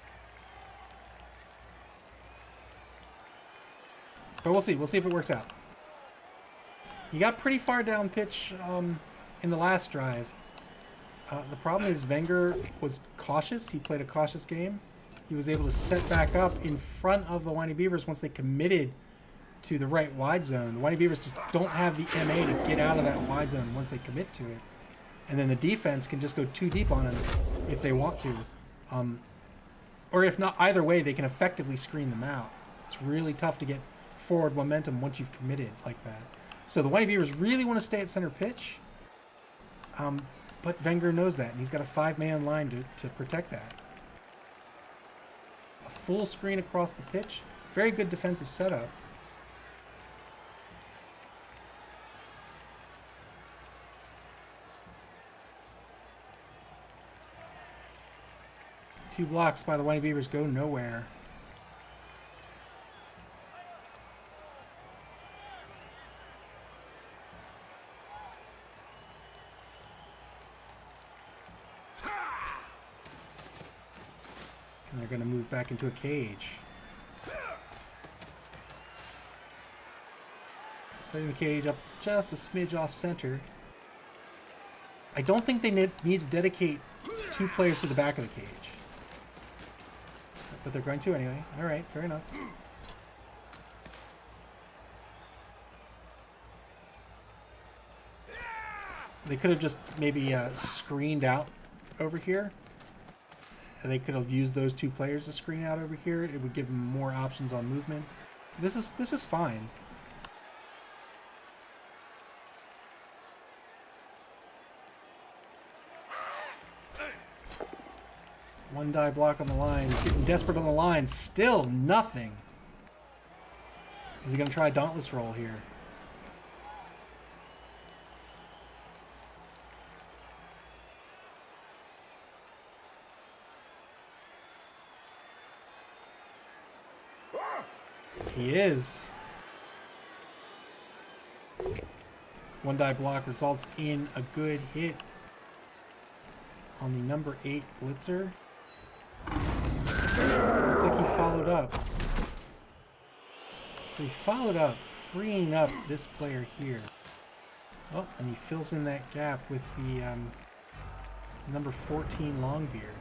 But we'll see if it works out. He got pretty far down pitch in the last drive. The problem is Wenger was cautious. He played a cautious game. He was able to set back up in front of the Winey Bevers once they committed to the right wide zone. The Winey Bevers just don't have the MA to get out of that wide zone once they commit to it. And then the defense can just go too deep on them if they want to. Or if not, either way, they can effectively screen them out. It's really tough to get forward momentum once you've committed like that. So the Winey Bevers really want to stay at center pitch. But Wenger knows that, and he's got a 5-man line to protect that. A full screen across the pitch. Very good defensive setup. Two blocks by the Winey Bevers go nowhere. And they're going to move back into a cage. Setting the cage up just a smidge off center. I don't think they need to dedicate 2 players to the back of the cage. But they're going to anyway. Alright, fair enough. They could have just maybe screened out over here they could have used those 2 players to screen out over here. It would give them more options on movement. This is fine. One die block on the line. Getting desperate on the line. Still nothing. Is he going to try a Dauntless roll here? He is. One die block results in a good hit on the number 8 blitzer. Looks like he followed up. So he followed up, freeing up this player here. Oh, and he fills in that gap with the number 14 Longbeard.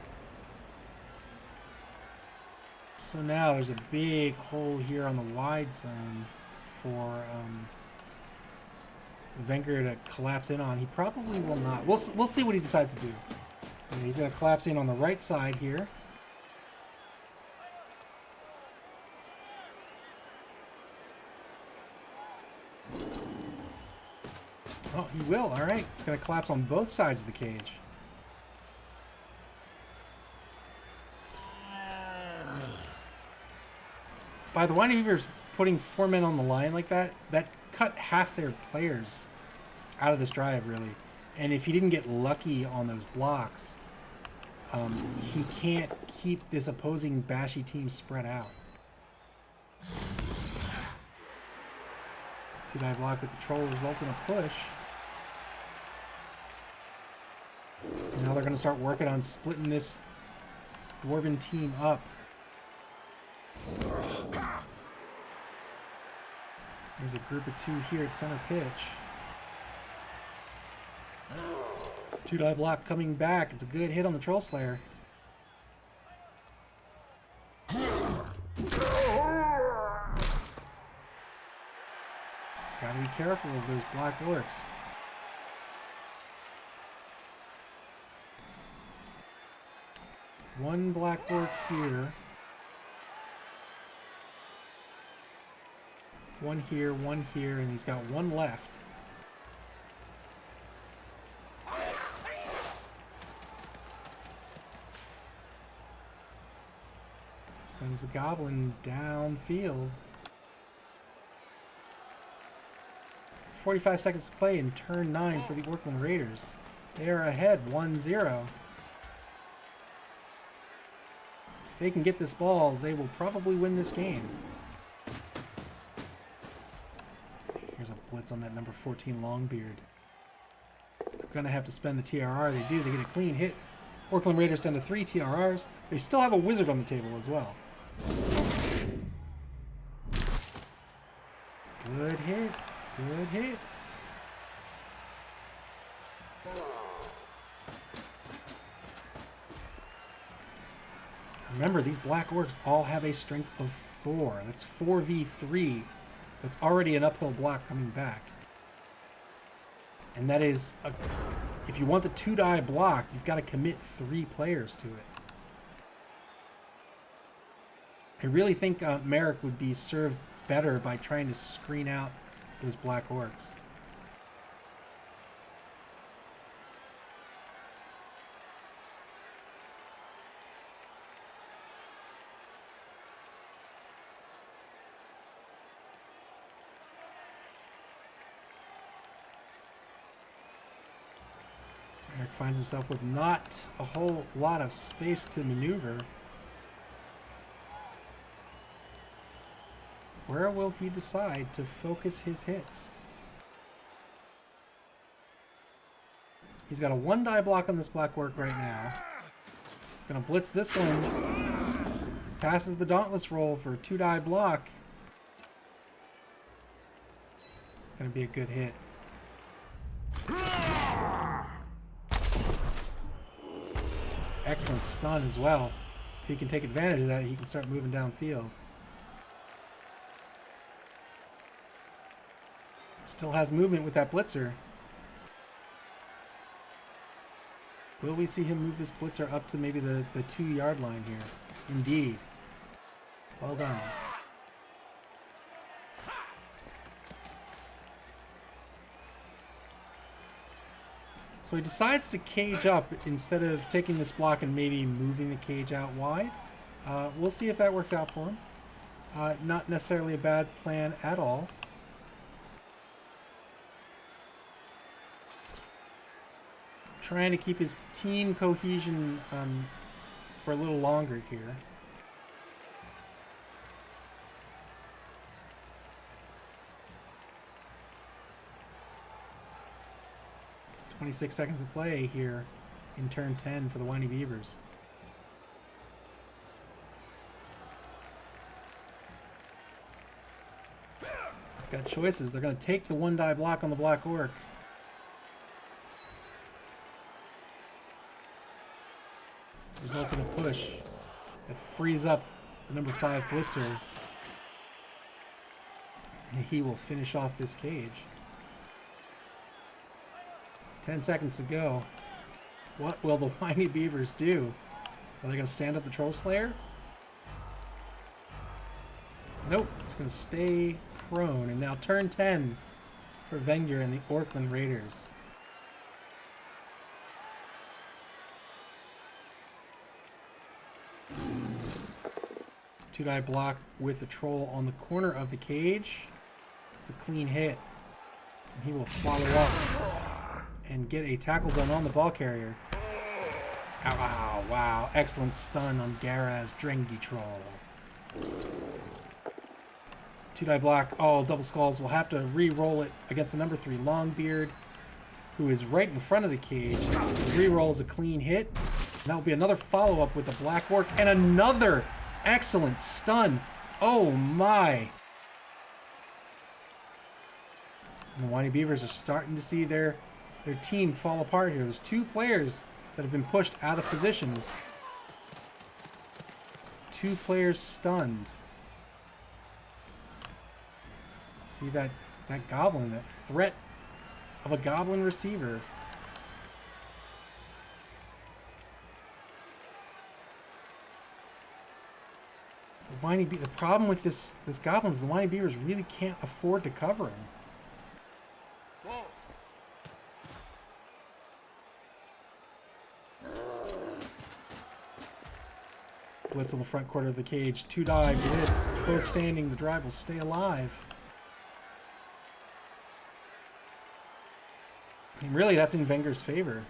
So now there's a big hole here on the wide zone for Wenger to collapse in on. He probably will not. We'll see what he decides to do. Okay, he's going to collapse in on the right side here. Oh, he will. All right. It's going to collapse on both sides of the cage. By the Winey Beavers putting 4 men on the line like that, that cut half their players out of this drive, really. And if he didn't get lucky on those blocks, he can't keep this opposing Bashy team spread out. 2-die block with the troll results in a push. And now they're going to start working on splitting this Dwarven team up. There's a group of 2 here at center pitch. 2-die block coming back. It's a good hit on the Troll Slayer. Gotta be careful of those black orcs. One black orc here. One here, and he's got 1 left. Sends the goblin downfield. 45 seconds to play in turn 9 for the Orclund Raiders. They are ahead 1-0. If they can get this ball, they will probably win this game. Here's a blitz on that number 14 Longbeard. They're going to have to spend the TRR. They do. They get a clean hit. Orclund Raiders down to 3 TRRs. They still have a wizard on the table as well. Good hit. Good hit. Remember, these black orcs all have a strength of 4. That's 4v3. That's already an uphill block coming back. And that is, if you want the 2-die block, you've got to commit 3 players to it. I really think Merrick would be served better by trying to screen out those black orcs. Merrick finds himself with not a whole lot of space to maneuver. Where will he decide to focus his hits? He's got a 1-die block on this black orc right now. He's going to blitz this one. Passes the Dauntless roll for a 2-die block. It's going to be a good hit. Excellent stun as well. If he can take advantage of that, he can start moving downfield. Still has movement with that blitzer. Will we see him move this blitzer up to maybe the 2-yard line here? Indeed. Well done. So he decides to cage up instead of taking this block and maybe moving the cage out wide. We'll see if that works out for him. Not necessarily a bad plan at all. Trying to keep his team cohesion for a little longer here. "26 seconds to play here in turn 10 for the Winey Bevers. Got choices. They're going to take the 1-die block on the Black Orc. Results in a push that frees up the number 5 blitzer. And he will finish off this cage. 10 seconds to go. What will the Winey Bevers do? Are they going to stand up the Troll Slayer? Nope. He's going to stay prone. And now turn 10 for Wenger and the Orclund Raiderz. Two-die block with the Troll on the corner of the cage. It's a clean hit. And he will follow up and get a tackle zone on the ball carrier. Ow, wow. Excellent stun on Garaz Drengi Troll. Two-die block. Oh, double skulls. We'll have to re-roll it against the number 3 Longbeard, who is right in front of the cage. The re-roll is a clean hit. And that will be another follow-up with the Black Orc and another excellent stun. Oh my. And the Winey Bevers are starting to see their team fall apart here. There's 2 players that have been pushed out of position. 2 players stunned. See that goblin, that threat of a goblin receiver. The problem with this goblin is the Winey Bevers really can't afford to cover him. Blitz on the front quarter of the cage. 2-die blitz. Both standing. The drive will stay alive. And really, that's in Wenger's favor.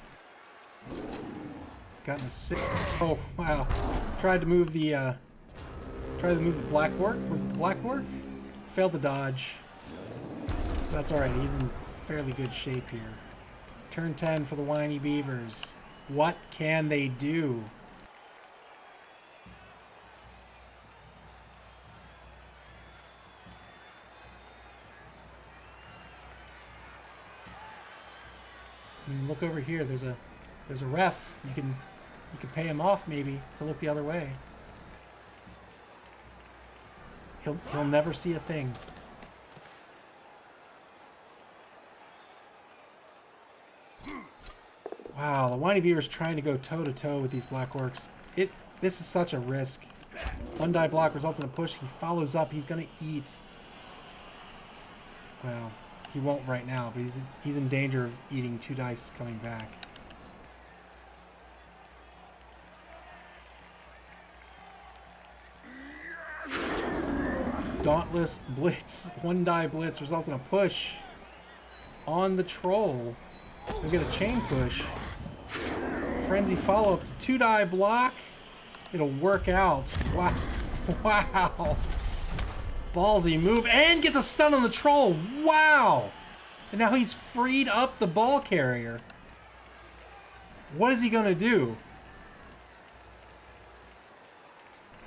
He's gotten a 6. Oh wow! Tried to move the Black Orc. Was it the Black Orc? Failed the dodge. That's all right. He's in fairly good shape here. Turn 10 for the Winey Bevers. What can they do? I mean, look over here. There's a ref. You can pay him off maybe to look the other way. He'll never see a thing. Wow, the Winey Bevers trying to go toe to toe with these Black Orcs. This is such a risk. 1-die block results in a push. He follows up. He's gonna eat. Well, he won't right now, but he's in danger of eating 2 dice coming back. Dauntless blitz, 1-die blitz results in a push on the Troll. They'll get a chain push. Frenzy follow-up to 2-die block. It'll work out. Wow. Wow. Ballsy move and gets a stun on the Troll. Wow. And now he's freed up the ball carrier. What is he going to do?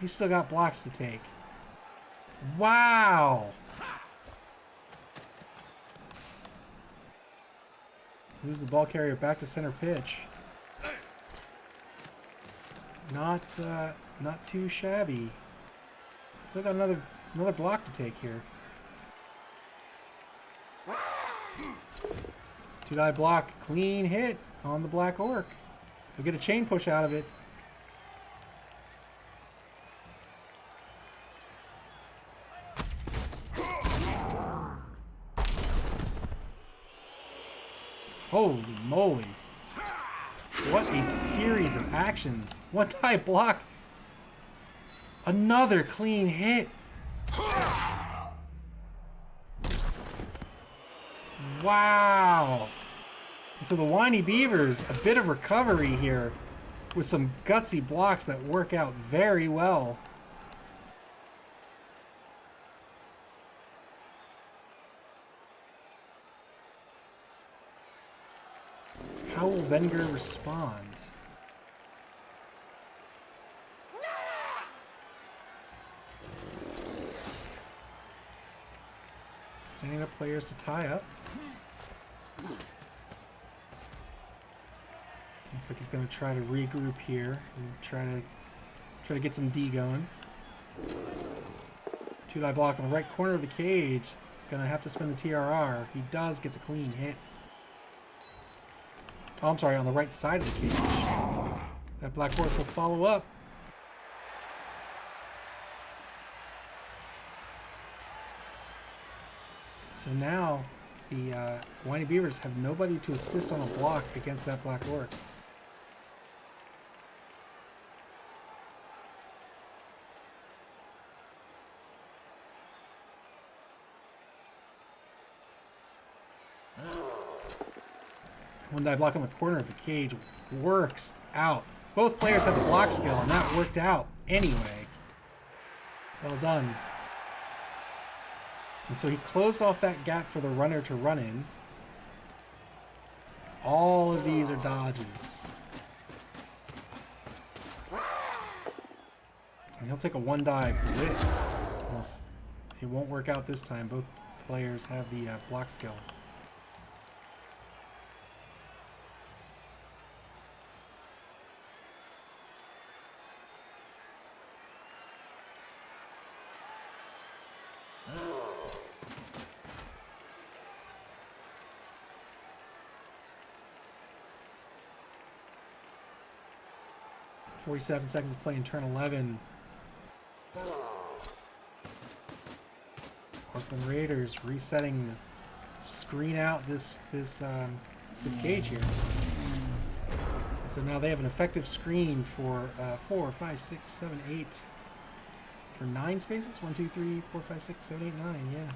He's still got blocks to take. Wow. Moves the ball carrier back to center pitch. Not too shabby. Still got another block to take here. 2-die block, clean hit on the Black Orc. He'll get a chain push out of it. Holy moly. What a series of actions. One die block. Another clean hit. Wow. And so the Winey Bevers, a bit of recovery here with some gutsy blocks that work out very well. How will Wenger respond? Standing up players to tie up. Looks like he's going to try to regroup here and try to get some D going. 2-die block on the right corner of the cage. He's going to have to spend the TRR. He does, gets a clean hit. Oh, I'm sorry, on the right side of the cage. That black orc will follow up. So now the Winey Bevers have nobody to assist on a block against that black orc. One die block on the corner of the cage works out. Both players have the block skill, and that worked out anyway. Well done. And so he closed off that gap for the runner to run in. All of these are dodges. And he'll take a 1-die blitz. It won't work out this time. Both players have the block skill. .47 seconds to play in turn 11. Orclund Raiderz resetting, screen out this cage here. So now they have an effective screen for 4, 5, 6, 7, 8 for 9 spaces. 1, 2, 3, 4, 5, 6, 7, 8, 9. Yeah.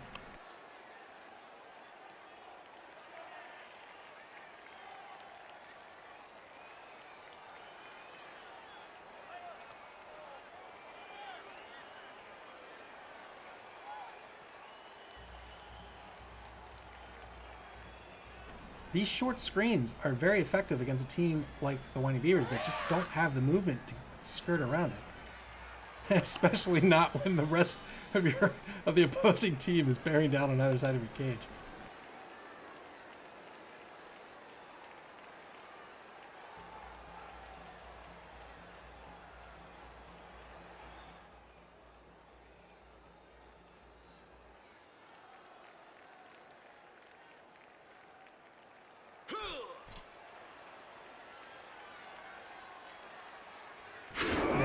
These short screens are very effective against a team like the Winey Bevers that just don't have the movement to skirt around it. Especially not when the rest of the opposing team is bearing down on either side of your cage.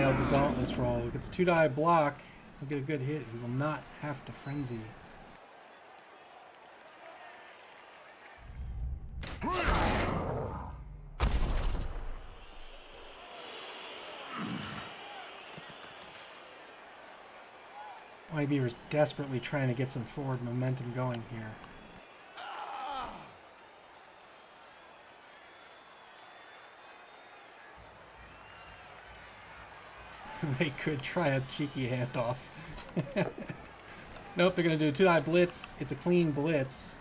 The dauntless roll. He gets a 2-die block. He'll get a good hit. He will not have to frenzy. Winey Bevers desperately trying to get some forward momentum going here. They could try a cheeky handoff. Nope, they're going to do a 2-die blitz. It's a clean blitz.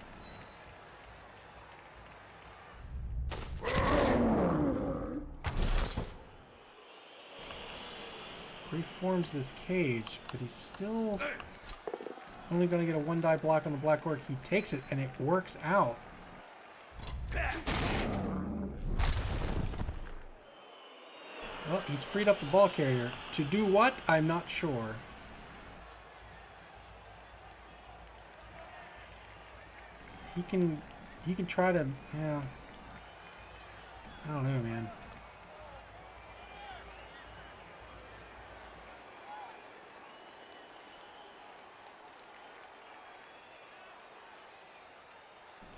Reforms this cage, but he's still only going to get a 1-die block on the black orc. He takes it, and it works out. Well, he's freed up the ball carrier. To do what? I'm not sure. He can try to, yeah. I don't know, man.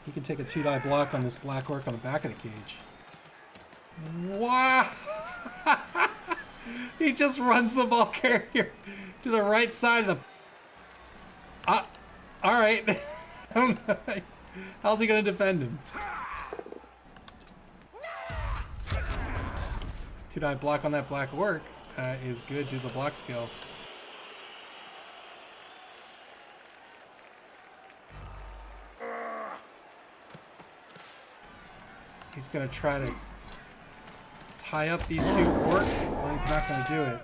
He can take a 2-die block on this black orc on the back of the cage. Wow! He just runs the ball carrier to the right side of the... Alright. How's he going to defend him? 2-die block on that black orc is good due to the block skill. He's going to try to tie up these two orcs. Well, he's not going to do it.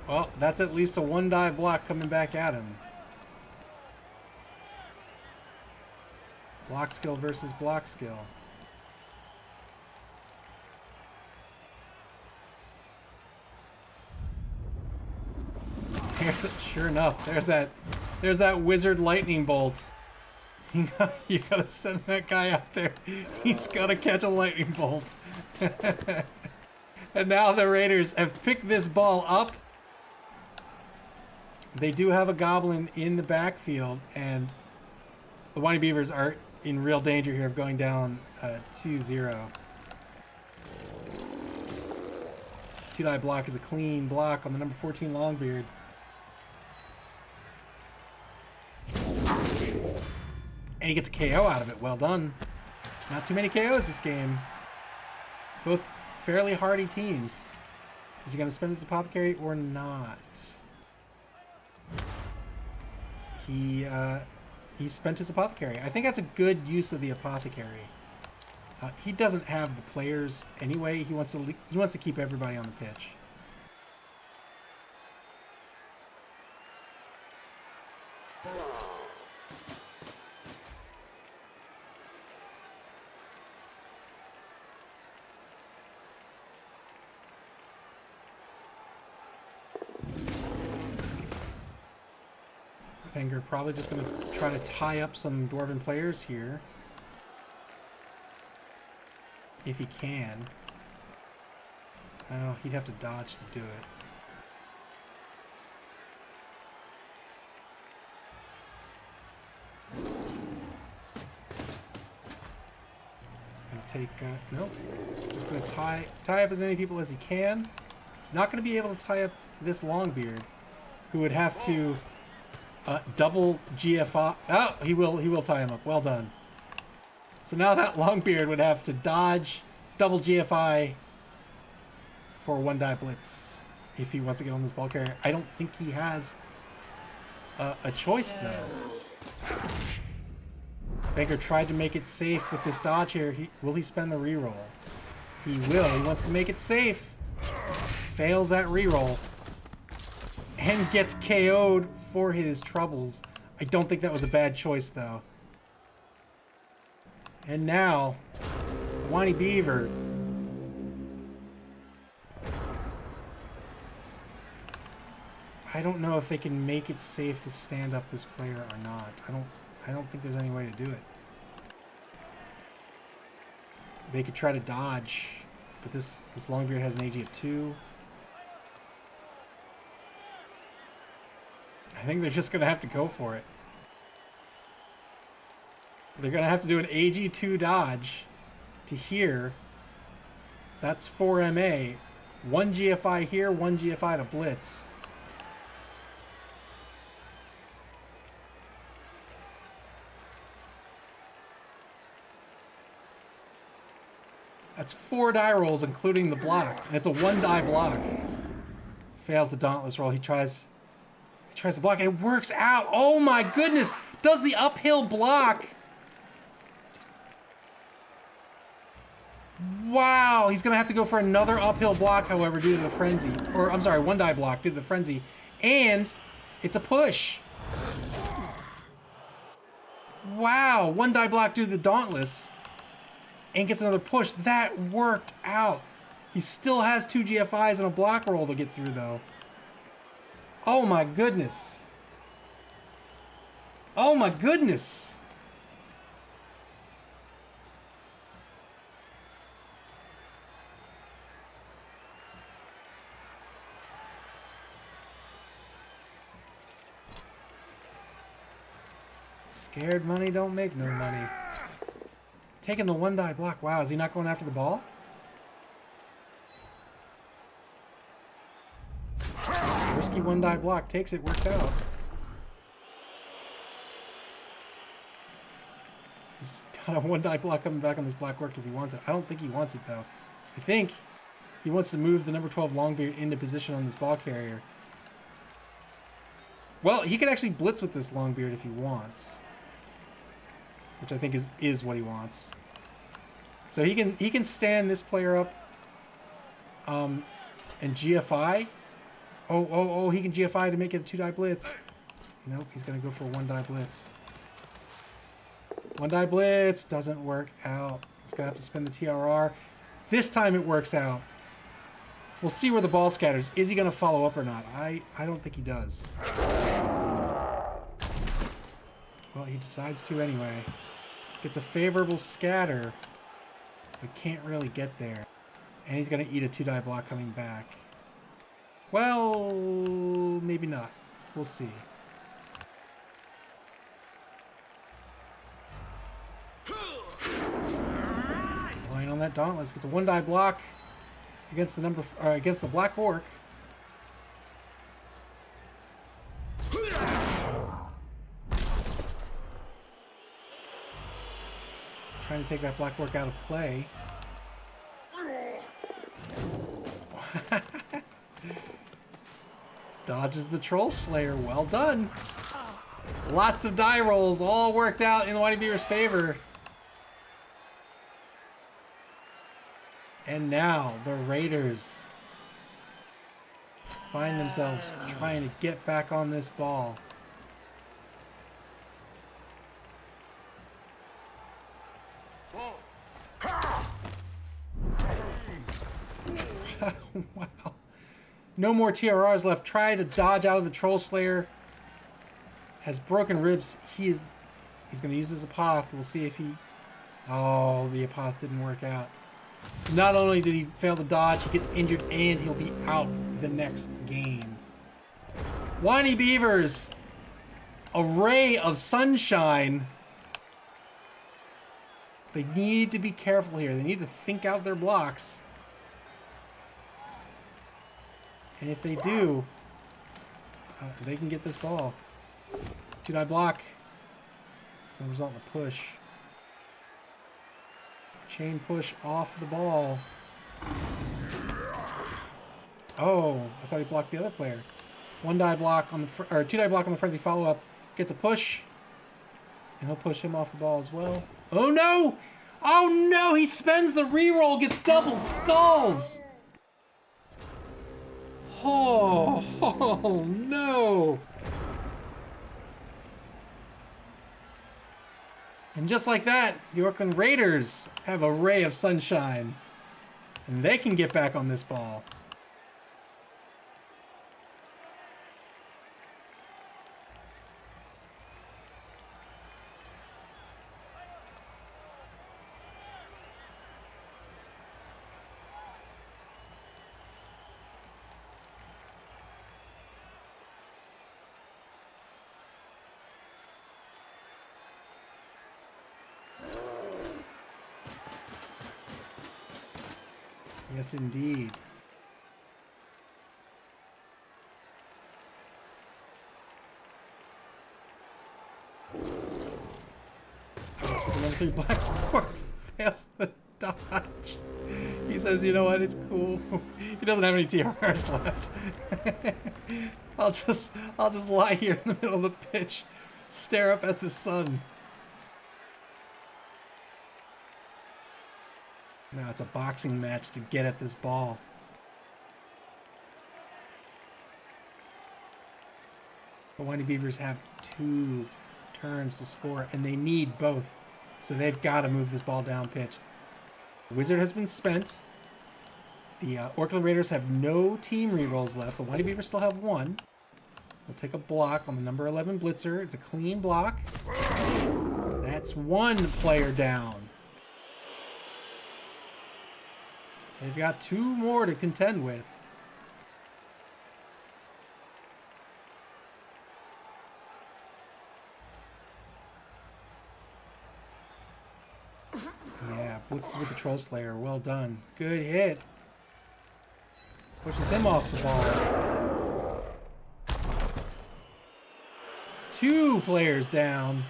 Well, that's at least a 1-die block coming back at him. Block skill versus block skill. Sure enough, there's that wizard lightning bolt. You gotta send that guy out there. He's gotta catch a lightning bolt. And now the Raiderz have picked this ball up. They do have a goblin in the backfield, and the Winey Bevers are in real danger here of going down 2-0. 2-die block is a clean block on the number 14 Longbeard. And he gets a KO out of it. Well done. Not too many KOs this game. Both fairly hardy teams. Is he going to spend his apothecary or not? He spent his apothecary. I think that's a good use of the apothecary. He doesn't have the players anyway. He wants to keep everybody on the pitch. Wenger probably just going to try to tie up some Dwarven players here. If he can. Oh, he'd have to dodge to do it. He's going to take... nope. Just going to tie up as many people as he can. He's not going to be able to tie up this Longbeard, who would have to... double GFI. Oh, he will tie him up. Well done. So now that Longbeard would have to dodge double GFI for a 1-die blitz if he wants to get on this ball carrier. I don't think he has a choice though. Baker tried to make it safe with this dodge here. Will he spend the reroll? He will. He wants to make it safe. Fails that reroll. And gets KO'd for his troubles. I don't think that was a bad choice, though. And now, Winey Beaver. I don't know if they can make it safe to stand up this player or not. I don't think there's any way to do it. They could try to dodge, but this Longbeard has an AG of 2. I think they're just going to have to go for it. They're going to have to do an AG2 dodge to here. That's 4 MA. 1 GFI here, 1 GFI to blitz. That's 4 die rolls, including the block. And it's a 1-die block. Fails the dauntless roll. He tries to block, and it works out. Oh my goodness! Does the uphill block. Wow! He's gonna have to go for another uphill block, however, due to the frenzy. Or, I'm sorry, 1-die block due to the frenzy. And it's a push. Wow! 1-die block due to the dauntless. And gets another push. That worked out. He still has 2 GFIs and a block roll to get through, though. Oh my goodness. Oh my goodness. Scared money don't make no money. Taking the 1-die block. Wow, is he not going after the ball? Risky 1-die block. Takes it, works out. He's got a 1-die block coming back on this black orc if he wants it. I don't think he wants it, though. I think he wants to move the number 12 Longbeard into position on this ball carrier. Well, he could actually blitz with this Longbeard if he wants. Which I think is what he wants. So he can stand this player up and GFI. Oh, he can GFI to make it a 2-die blitz. Nope, he's going to go for a 1-die blitz. 1-die blitz doesn't work out. He's going to have to spend the TRR. This time it works out. We'll see where the ball scatters. Is he going to follow up or not? I don't think he does. Well, he decides to anyway. Gets a favorable scatter, but can't really get there. And he's going to eat a 2-die block coming back. Well, maybe not. We'll see. Relying on that Dauntless. Gets a 1-die block against the Black Orc. Trying to take that Black Orc out of play. Dodges the Troll Slayer. Well done. Lots of die rolls, all worked out in the Winey Beaver's favor. And now the Raiderz find themselves trying to get back on this ball. Wow. No more TRRs left. Try to dodge out of the Troll Slayer. Has broken ribs. He's going to use his Apoth. We'll see if he... Oh, the Apoth didn't work out. So not only did he fail to dodge, he gets injured and he'll be out the next game. Winey Bevers. A ray of sunshine. They need to be careful here. They need to think out their blocks. And if they do, they can get this ball. 2-die block. It's going to result in a push. Chain push off the ball. Oh, I thought he blocked the other player. 1-die block on the or 2-die block on the frenzy follow-up. Gets a push. And he'll push him off the ball as well. Oh no! Oh no! He spends the reroll, gets double skulls! Oh no! And just like that, the Orclund Raiderz have a ray of sunshine. And they can get back on this ball. Yes, indeed. Number 3 Black Orc fails the dodge. He says, you know what, it's cool. He doesn't have any TRRs left. I'll just lie here in the middle of the pitch, stare up at the sun. Now it's a boxing match to get at this ball. The Winey Beavers have 2 turns to score, and they need both. So they've got to move this ball down pitch. Wizard has been spent. The Orclund Raiders have no team rerolls left. The Winey Beavers still have 1. We'll take a block on the number 11 Blitzer. It's a clean block. That's 1 player down. They've got 2 more to contend with. Yeah, blitzes with the Troll Slayer. Well done. Good hit. Pushes him off the ball. 2 players down.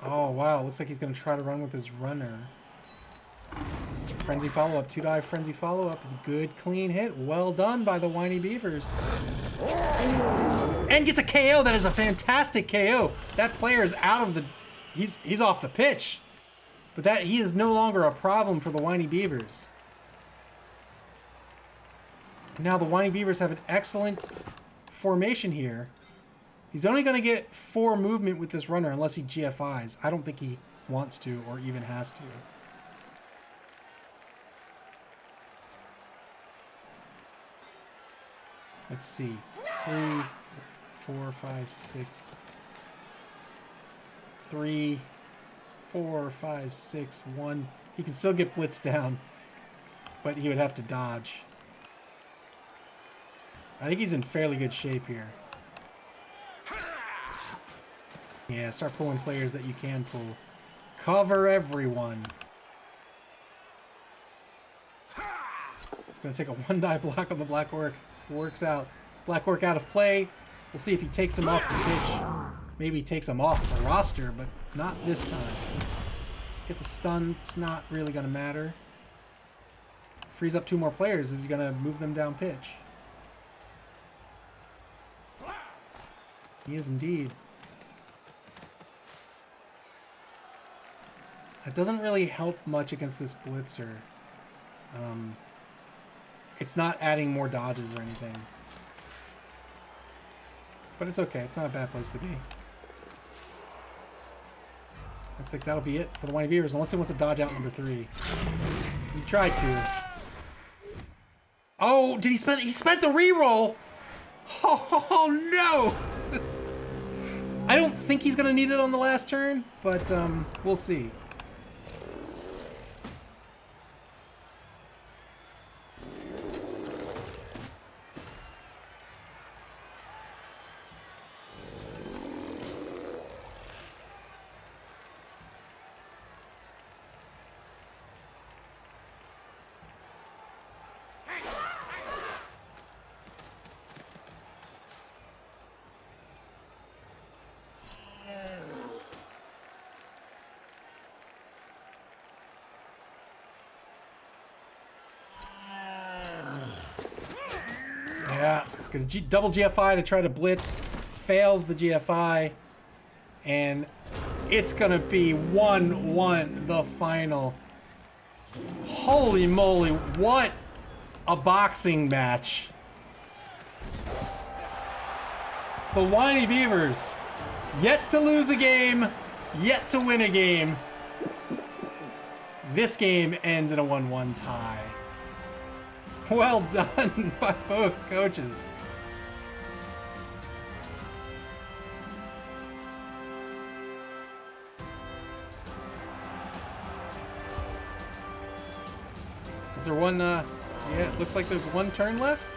Oh, wow. Looks like he's going to try to run with his runner. Frenzy follow-up. 2-dive frenzy follow-up is a good, clean hit. Well done by the Winey Bevers. And gets a KO. That is a fantastic KO. That player is out of the... He's off the pitch. But he is no longer a problem for the Winey Bevers. And now the Winey Bevers have an excellent formation here. He's only going to get 4 movement with this runner unless he GFIs. I don't think he wants to or even has to. Let's see. 3, 4, 5, 6. 3, 4, 5, 6, 1. He can still get blitzed down, but he would have to dodge. I think he's in fairly good shape here. Yeah, start pulling players that you can pull. Cover everyone. It's going to take a 1-die block on the Black Orc. Works out. Black Orc out of play. We'll see if he takes him off the pitch. Maybe he takes him off the roster, but not this time. Gets a stun. It's not really going to matter. Frees up 2 more players. Is he going to move them down pitch? He is indeed. That doesn't really help much against this blitzer. It's not adding more dodges or anything. But it's okay. It's not a bad place to be. Looks like that'll be it for the Winey Bevers, unless he wants to dodge out number 3. He tried to. Oh, did he spend? He spent the reroll. Oh no! I don't think he's gonna need it on the last turn, but we'll see. Yeah, gonna double GFI to try to blitz. Fails the GFI. And it's gonna be 1-1 the final. Holy moly, what a boxing match. The Winey Bevers, yet to lose a game, yet to win a game. This game ends in a 1-1 tie. Well done by both coaches. Is there one, yeah, it looks like there's 1 turn left.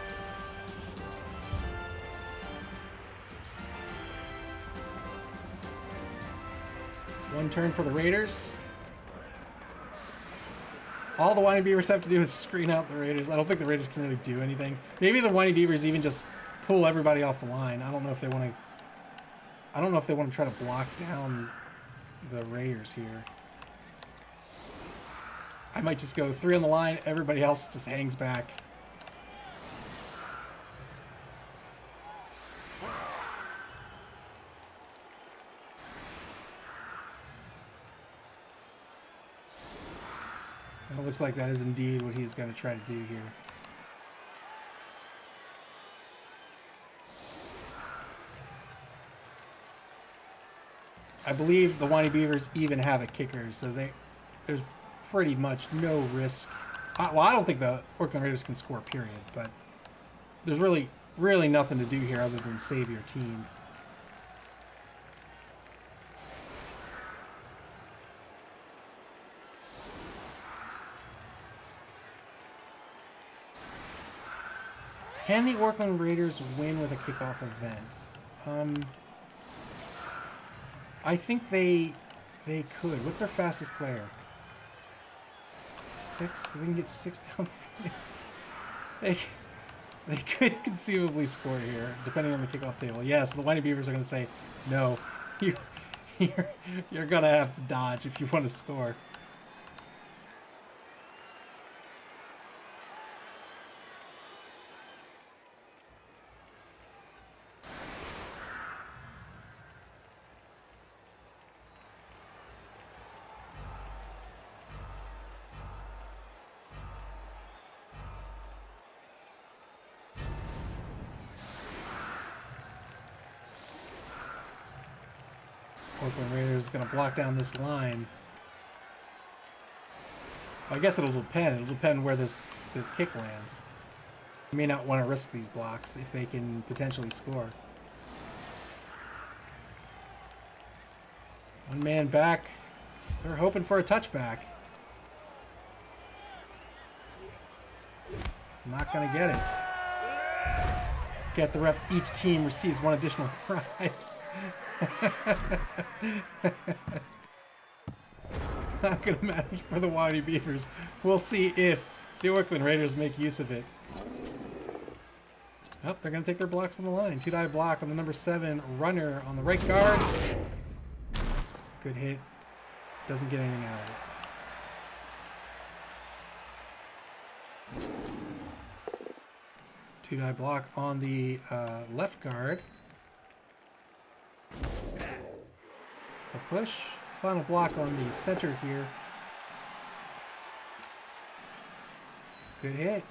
One turn for the Raiderz. All the Winey Bevers have to do is screen out the Raiderz. I don't think the Raiderz can really do anything. Maybe the Winey Bevers even just pull everybody off the line. I don't know if they want to. I don't know if they want to try to block down the Raiderz here. I might just go 3 on the line. Everybody else just hangs back. It looks like that is indeed what he's going to try to do here. I believe the Winey Bevers even have a kicker, so there's pretty much no risk. Well, I don't think the Orclund Raiders can score, period, but there's really nothing to do here other than save your team. Can the Orclund Raiders win with a kickoff event? I think they could. What's their fastest player? 6? They can get 6 downfield. They could conceivably score here, depending on the kickoff table. Yes, the Winey Bevers are going to say, no, you're going to have to dodge if you want to score. Orclund Raiders is going to block down this line. Well, I guess it'll depend. It'll depend where this kick lands. You may not want to risk these blocks if they can potentially score. One man back. They're hoping for a touchback. Not going to get it. Get the ref. Each team receives one additional ride. Not gonna matter for the Winey Bevers. We'll see if the Orclund Raiders make use of it. Oh, they're gonna take their blocks on the line. 2-die block on the number 7 runner on the right guard. Good hit. Doesn't get anything out of it. 2-die block on the left guard. So push. Final block on the center here. Good hit.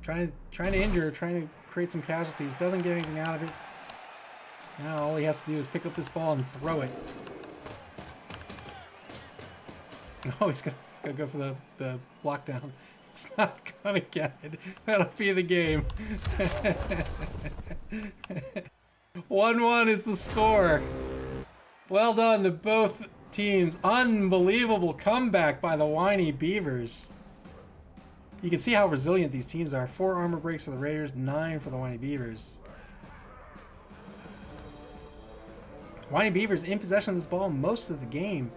Trying to injure, trying to create some casualties. Doesn't get anything out of it. Now all he has to do is pick up this ball and throw it. Oh, he's gonna go for the block down. It's not gonna get it. That'll be the game. 1-1 is the score. Well done to both teams. Unbelievable comeback by the Winey Bevers. You can see how resilient these teams are. 4 armor breaks for the Raiders, 9 for the Winey Bevers. Winey Bevers in possession of this ball most of the game.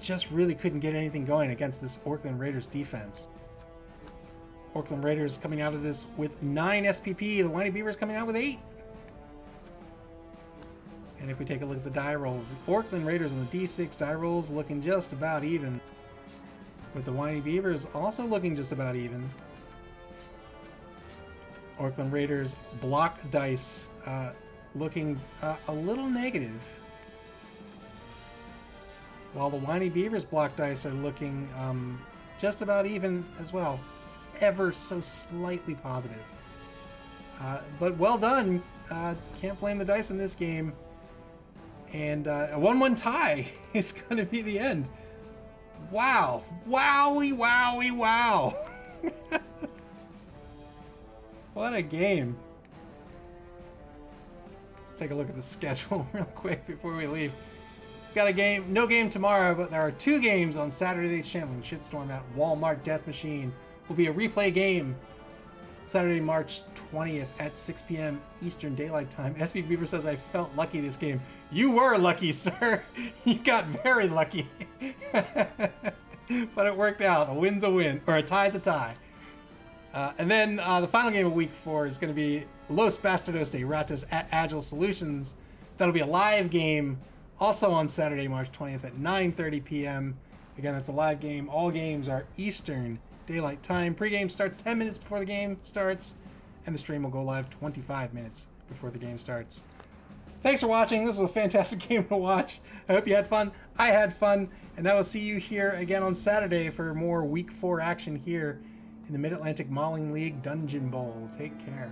Just really couldn't get anything going against this Orclund Raiders defense. Orclund Raiders coming out of this with 9 SPP. The Winey Bevers coming out with 8. And if we take a look at the die rolls, the Orclund Raiders on the D6 die rolls looking just about even. With the Winey Bevers also looking just about even. Orclund Raiders block dice looking a little negative. While the Winey Bevers block dice are looking just about even as well. Ever so slightly positive. But well done. Can't blame the dice in this game. And a 1-1 tie is going to be the end. Wow. Wowie, wowie, wow. What a game. Let's take a look at the schedule real quick before we leave. Got a game, no game tomorrow, but there are 2 games on Saturday's Shambling Shitstorm at Walmart Death Machine. Will be a replay game Saturday, March 20th at 6 p.m. Eastern Daylight Time. SB Beaver says, I felt lucky this game. You were lucky, sir. You got very lucky. But it worked out. A win's a win, or a tie's a tie. And then the final game of week 4 is going to be Los Bastardos de Ratas at Agile Solutions. That'll be a live game also on Saturday, March 20th at 9:30 p.m. Again, that's a live game. All games are Eastern Daylight Time. Pre-game starts 10 minutes before the game starts, and the stream will go live 25 minutes before the game starts. Thanks for watching. This was a fantastic game to watch. I hope you had fun. I had fun, and I will see you here again on Saturday for more Week 4 action here in the Mid-Atlantic Mauling League Dungeon Bowl. Take care.